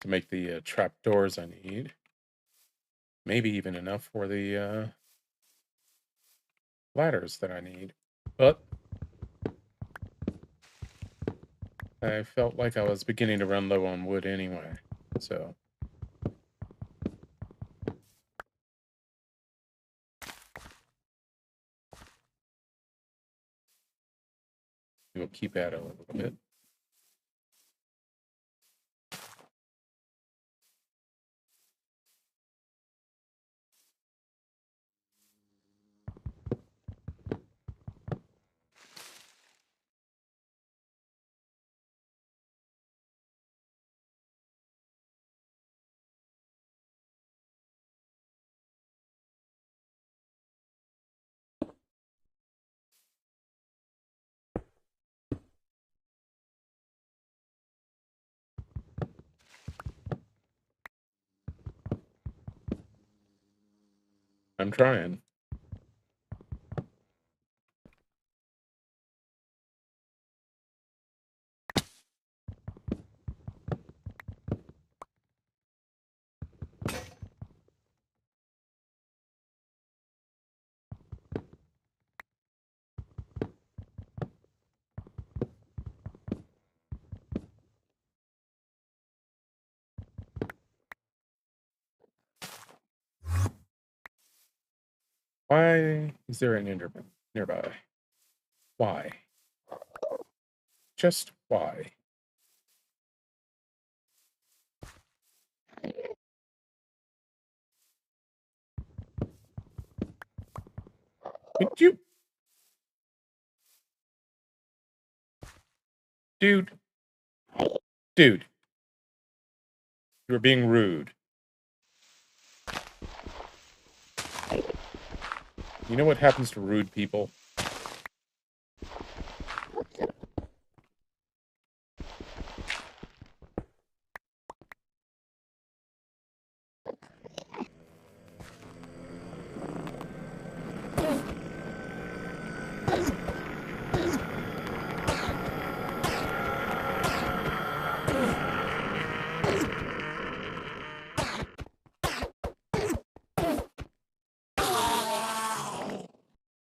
to make the trap doors I need. Maybe even enough for the ladders that I need. But I felt like I was beginning to run low on wood anyway, so we'll keep at it a little bit. I'm trying. Why is there an Enderman nearby? Why? Just why? Would you... Dude. Dude. You were being rude. You know what happens to rude people?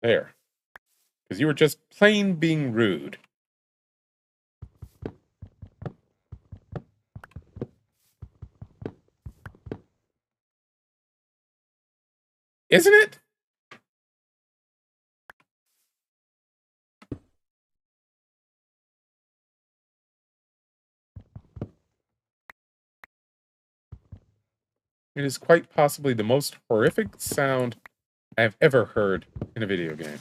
There. Because you were just plain being rude. Isn't it? It is quite possibly the most horrific sound I have ever heard in a video game.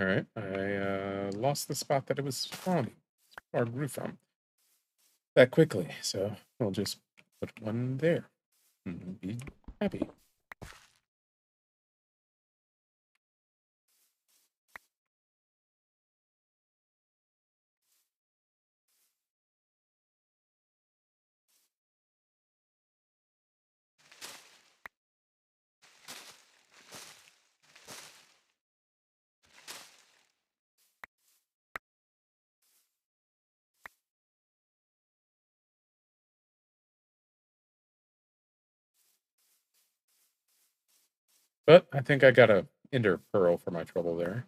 Alright, I lost the spot that it was spawning, or grew from, that quickly, so we'll just put one there and be happy. But I think I got a ender pearl for my trouble there.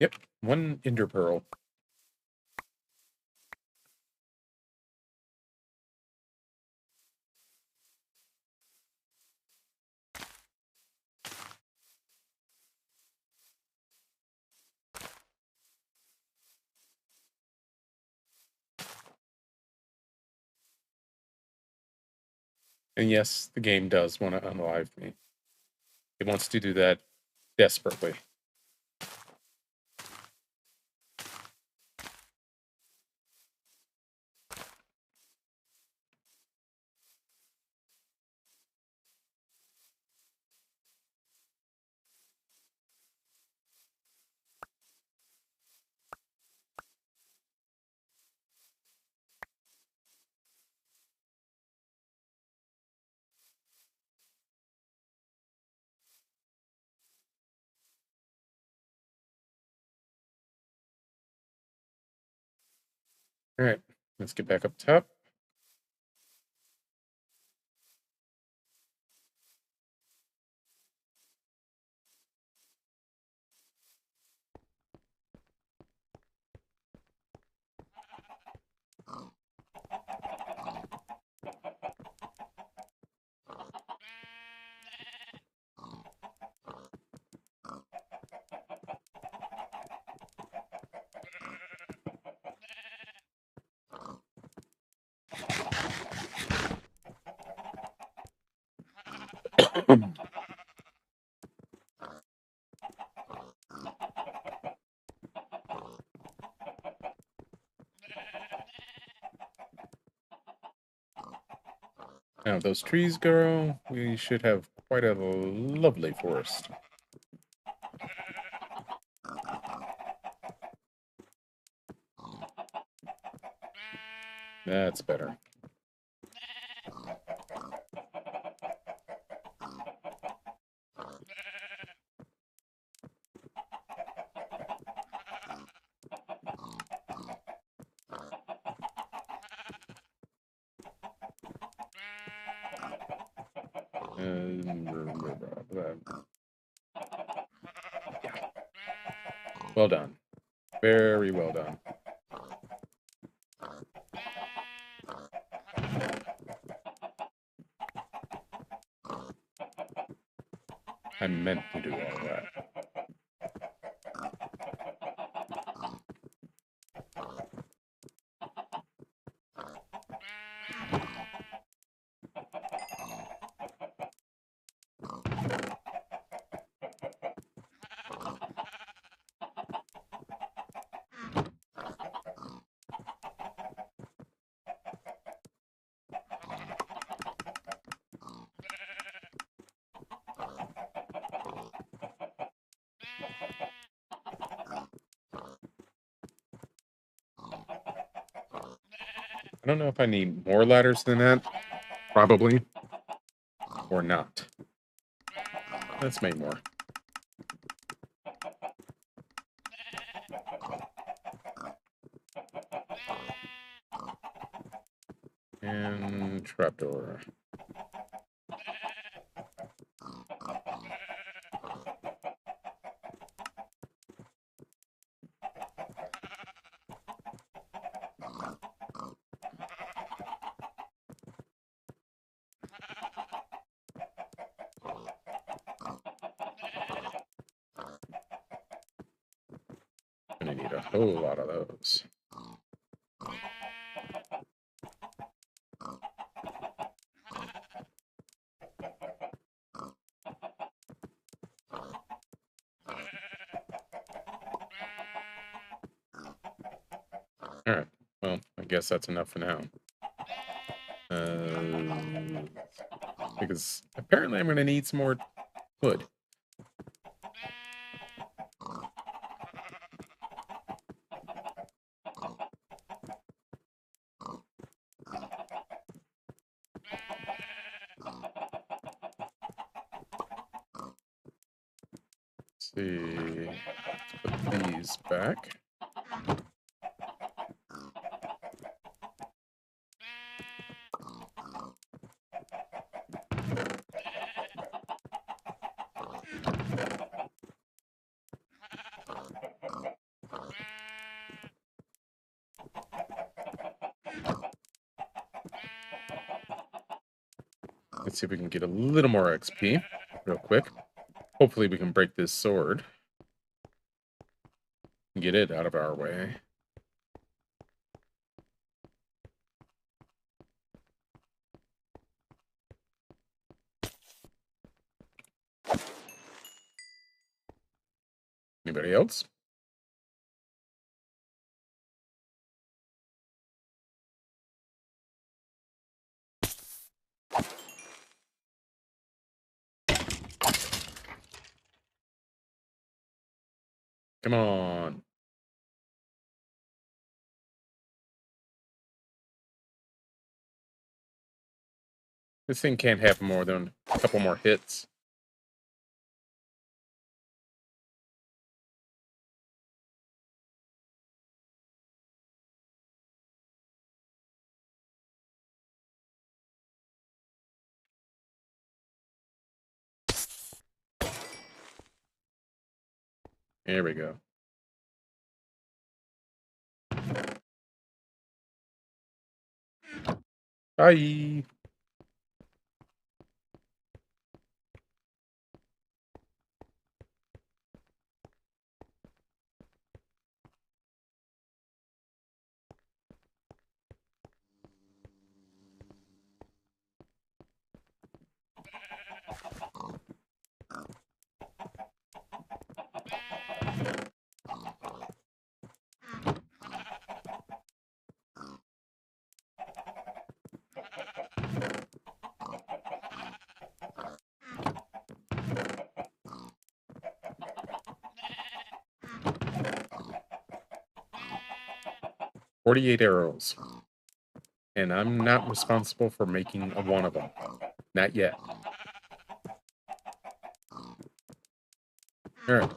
Yep, one ender pearl. And yes, the game does want to unalive me. It wants to do that desperately. Alright, let's get back up top. Now, those trees grow, we should have quite a lovely forest. That's better. Yeah. Well done. Very well done. I meant to do all that. I don't know if I need more ladders than that. Probably. Or not. Let's make more. And trapdoor. Gonna need a whole lot of those. Alright, well, I guess that's enough for now. Because apparently I'm gonna need some more wood. Let's see. Put these back. Let's see if we can get a little more XP real quick. Hopefully we can break this sword. And get it out of our way. Anybody else? Come on. This thing can't have more than a couple more hits. There we go. Bye. "48 arrows. And I'm not responsible for making one of them. Not yet." Alright.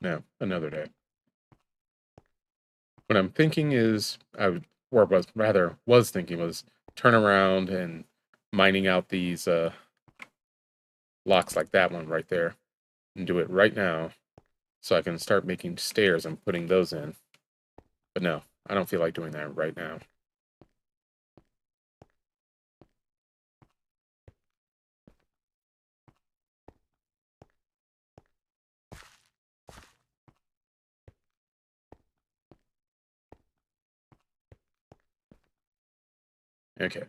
No, another day. What I'm thinking is, was thinking was turn around and mining out these blocks like that one right there and do it right now so I can start making stairs and putting those in. But no, I don't feel like doing that right now. Okay.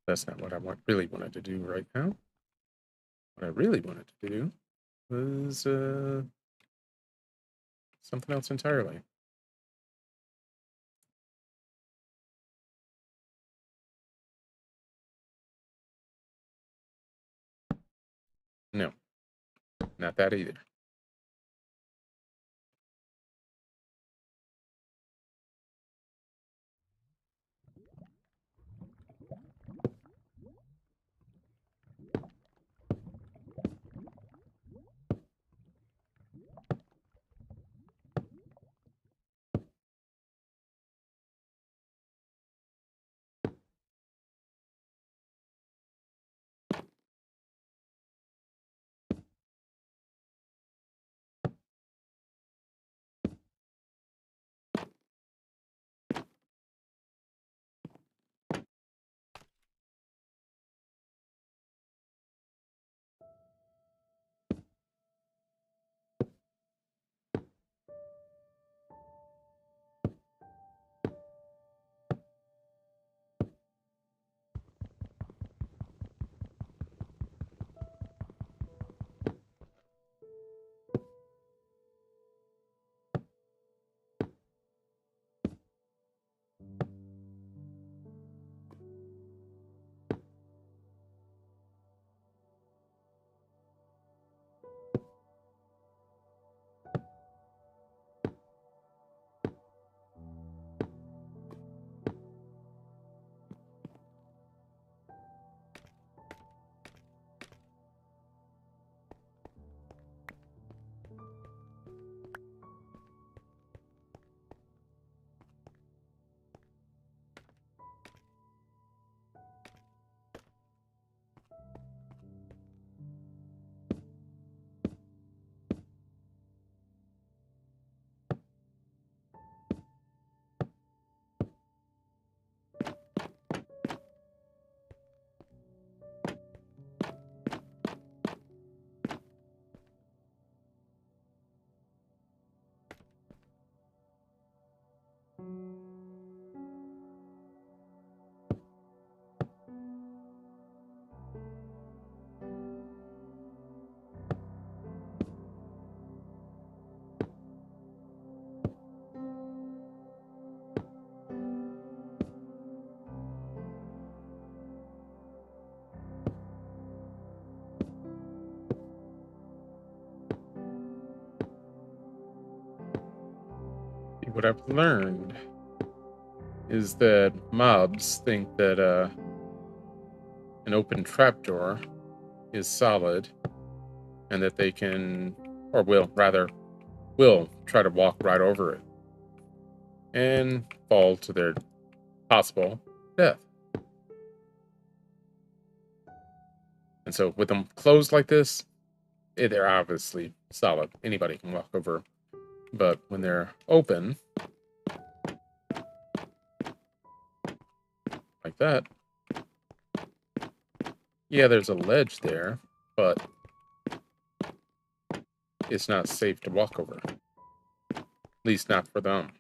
That's not what I really wanted to do right now. What I really wanted to do was something else entirely. No, not that either. What I've learned is that mobs think that an open trapdoor is solid and that they can, or will try to walk right over it and fall to their possible death. And so with them closed like this, they're obviously solid. Anybody can walk over. But when they're open, like that, yeah, there's a ledge there, but it's not safe to walk over. At least not for them.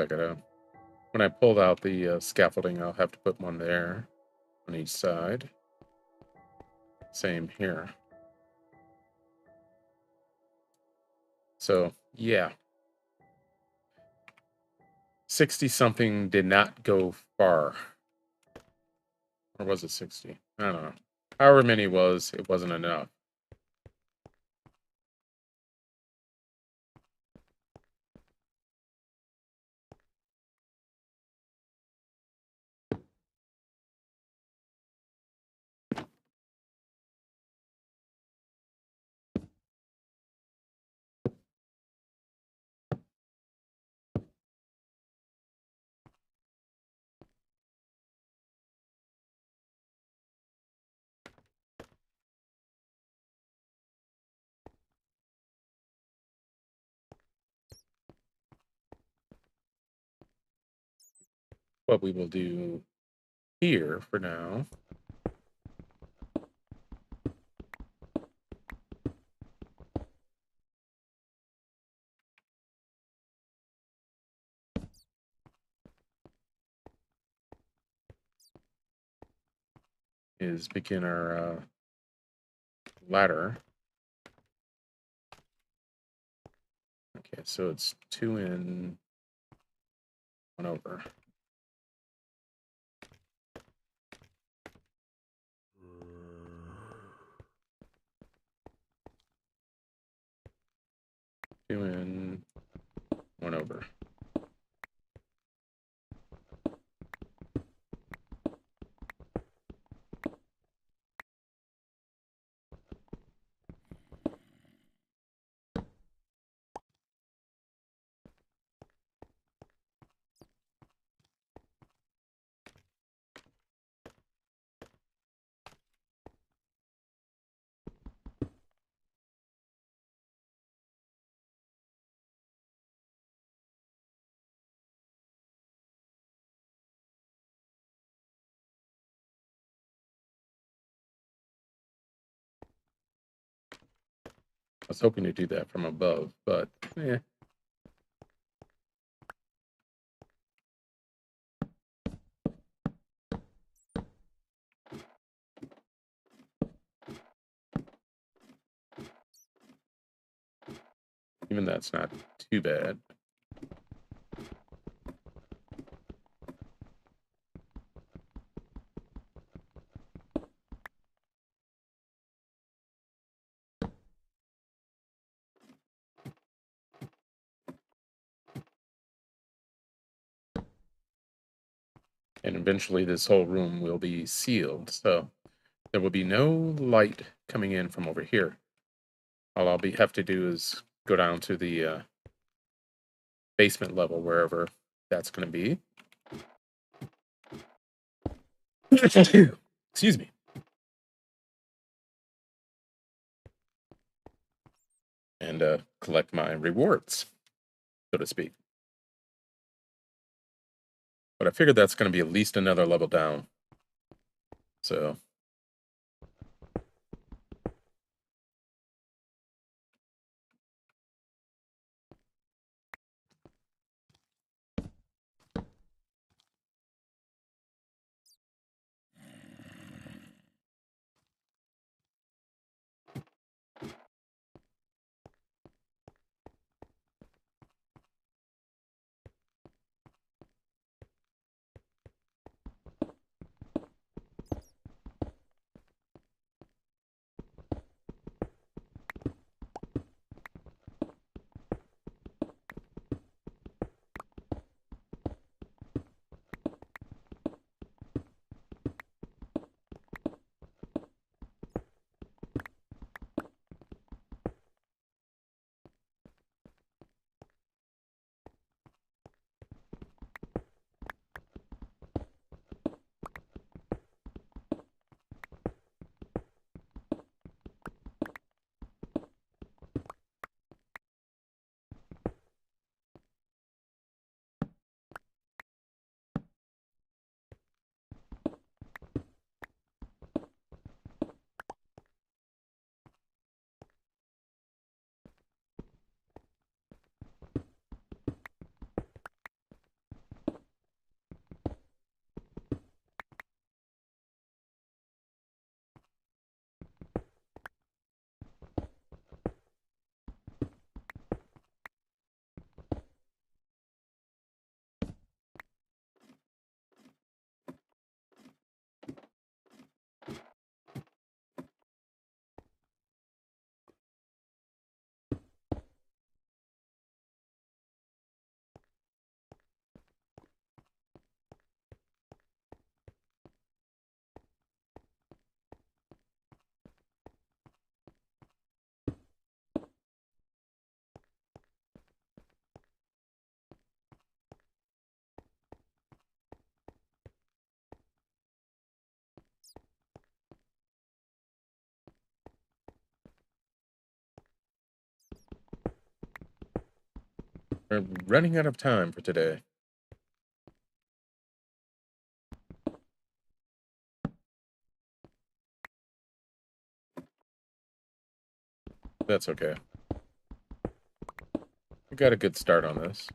I gotta... When I pulled out the scaffolding, I'll have to put one there on each side. Same here. So, yeah. 60-something did not go far. Or was it 60? I don't know. However many it wasn't enough. What we will do here for now is begin our ladder. Okay, so it's 2 in, 1 over. Two in, 1 over. I was hoping to do that from above, but eh. Even that's not too bad. And eventually this whole room will be sealed, so there will be no light coming in from over here. All I'll have to do is go down to the basement level, wherever that's going to be. Excuse me. And collect my rewards, so to speak. But I figured that's going to be at least another level down. So... We're running out of time for today. That's okay. We got a good start on this.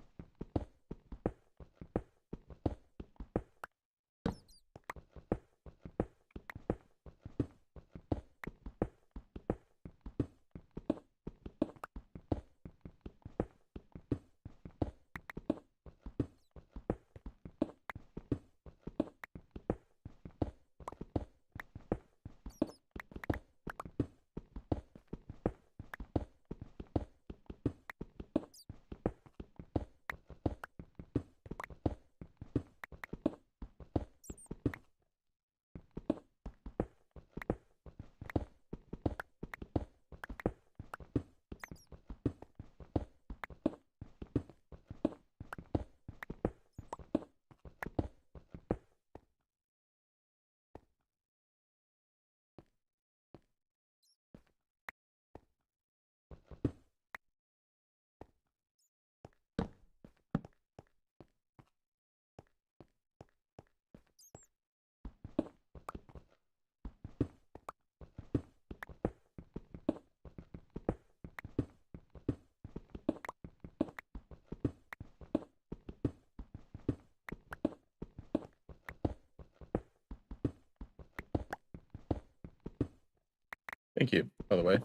Thank you, by the way.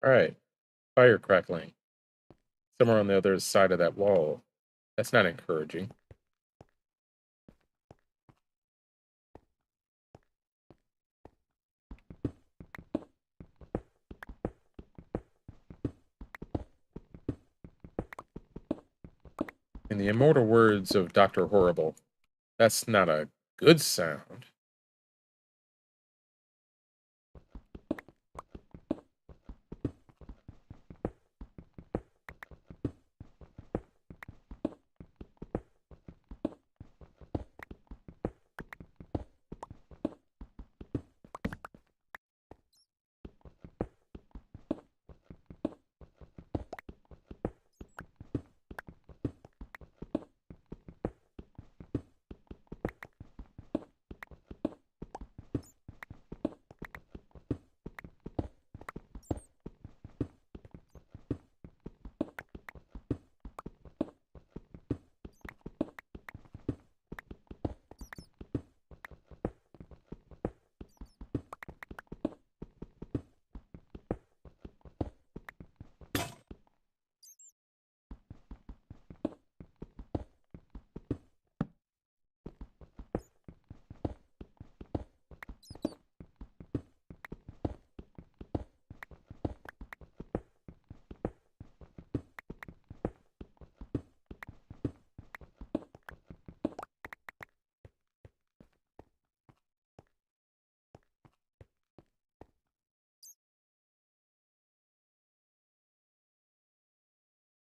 All right. Fire crackling. Somewhere on the other side of that wall. That's not encouraging. In the immortal words of Dr. Horrible, that's not a good sound.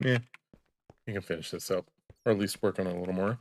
Yeah, you can finish this up. Or at least work on it a little more.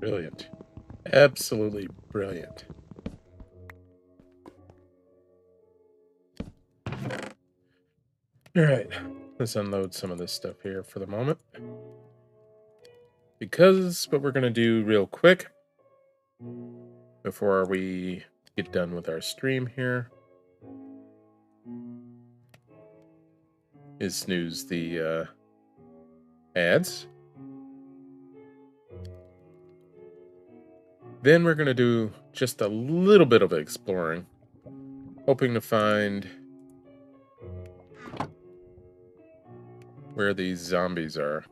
Brilliant. Absolutely brilliant. All right, let's unload some of this stuff here for the moment. Because what we're going to do real quick before we get done with our stream here is snooze the ads. Then we're going to do just a little bit of exploring, hoping to find where these zombies are.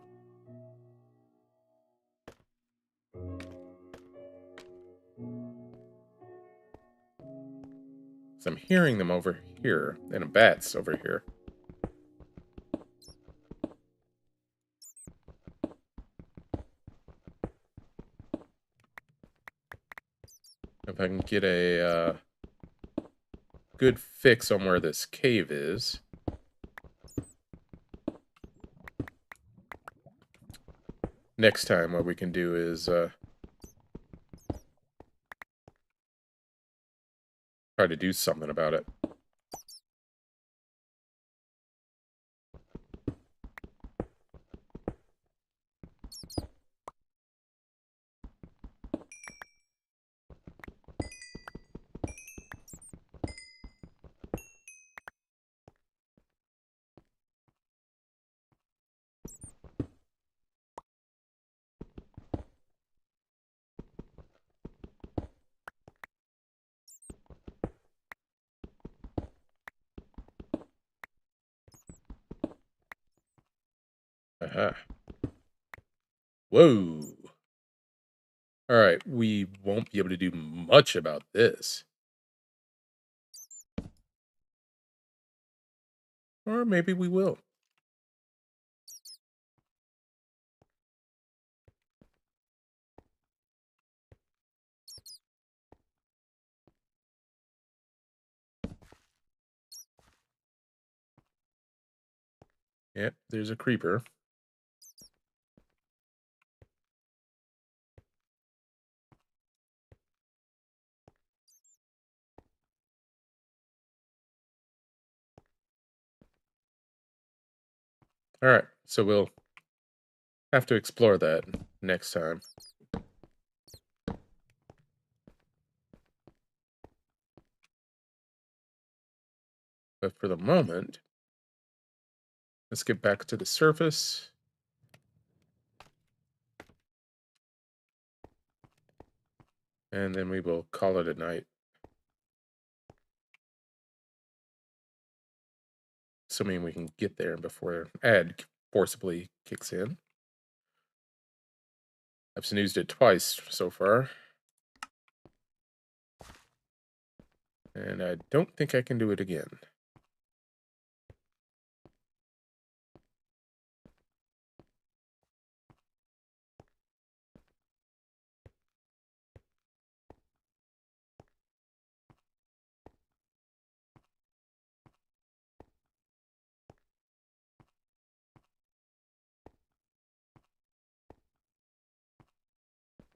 So I'm hearing them over here, and a bat's over here. If I can get a good fix on where this cave is. Next time what we can do is try to do something about it. Aha. Whoa. Alright, we won't be able to do much about this. Or maybe we will. Yep, there's a creeper. Alright, so we'll have to explore that next time. But for the moment, let's get back to the surface. And then we will call it a night. Assuming we can get there before ad forcibly kicks in. I've snoozed it twice so far. And I don't think I can do it again.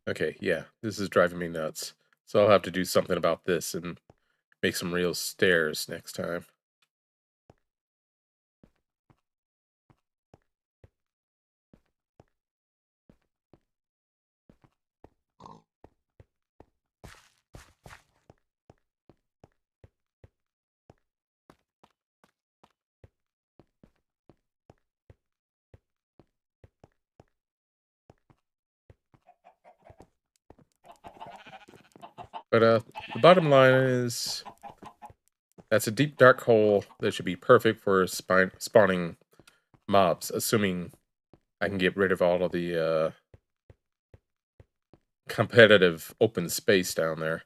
Okay, yeah, this is driving me nuts. So I'll have to do something about this and make some real stairs next time. But the bottom line is that's a deep dark hole that should be perfect for spawning mobs, assuming I can get rid of all of the competitive open space down there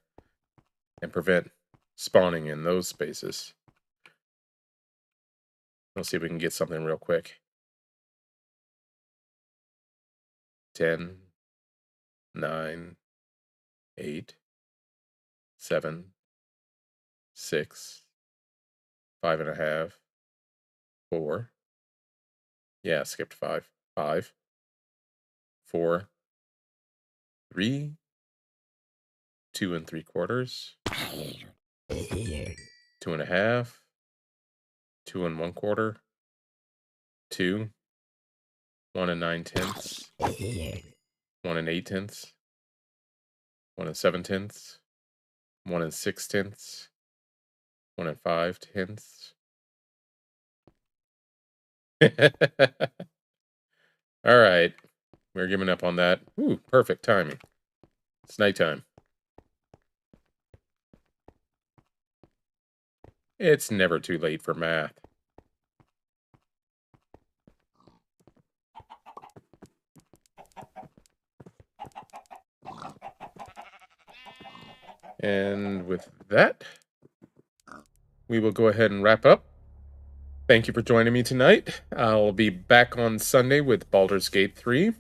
and prevent spawning in those spaces. Let's see if we can get something real quick. 10, 9, 8, 7, 6, 5.5, 4. Yeah, skipped 5. 5, 4, 3, 2 3/4, 2 1/2, 2 1/4, 2, 1 9/10, 1 8/10, 1 7/10, 1 6/10, 1 5/10. All right, we're giving up on that. Ooh, perfect timing. It's nighttime. It's never too late for math. And with that, we will go ahead and wrap up. Thank you for joining me tonight. I'll be back on Sunday with Baldur's Gate 3.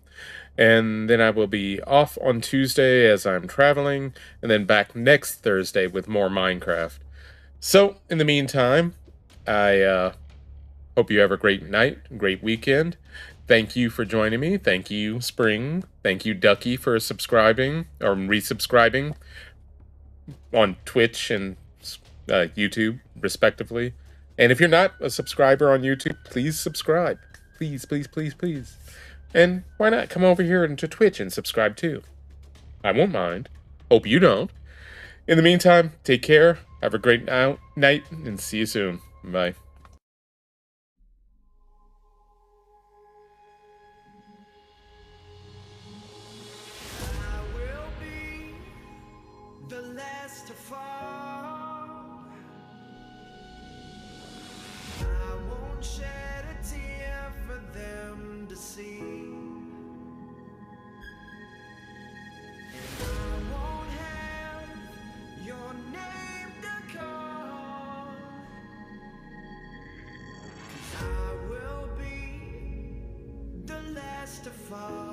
And then I will be off on Tuesday as I'm traveling. And then back next Thursday with more Minecraft. So, in the meantime, I hope you have a great night, great weekend. Thank you for joining me. Thank you, Spring. Thank you, Ducky, for subscribing or resubscribing on Twitch and YouTube, respectively. And if you're not a subscriber on YouTube, please subscribe. Please, please, please, please. And why not come over here into Twitch and subscribe too? I won't mind. Hope you don't. In the meantime, take care. Have a great night, and see you soon. Bye. I will be the last to fall. I won't shed a tear for them to see. I won't have your name to call. 'Cause I will be the last to fall.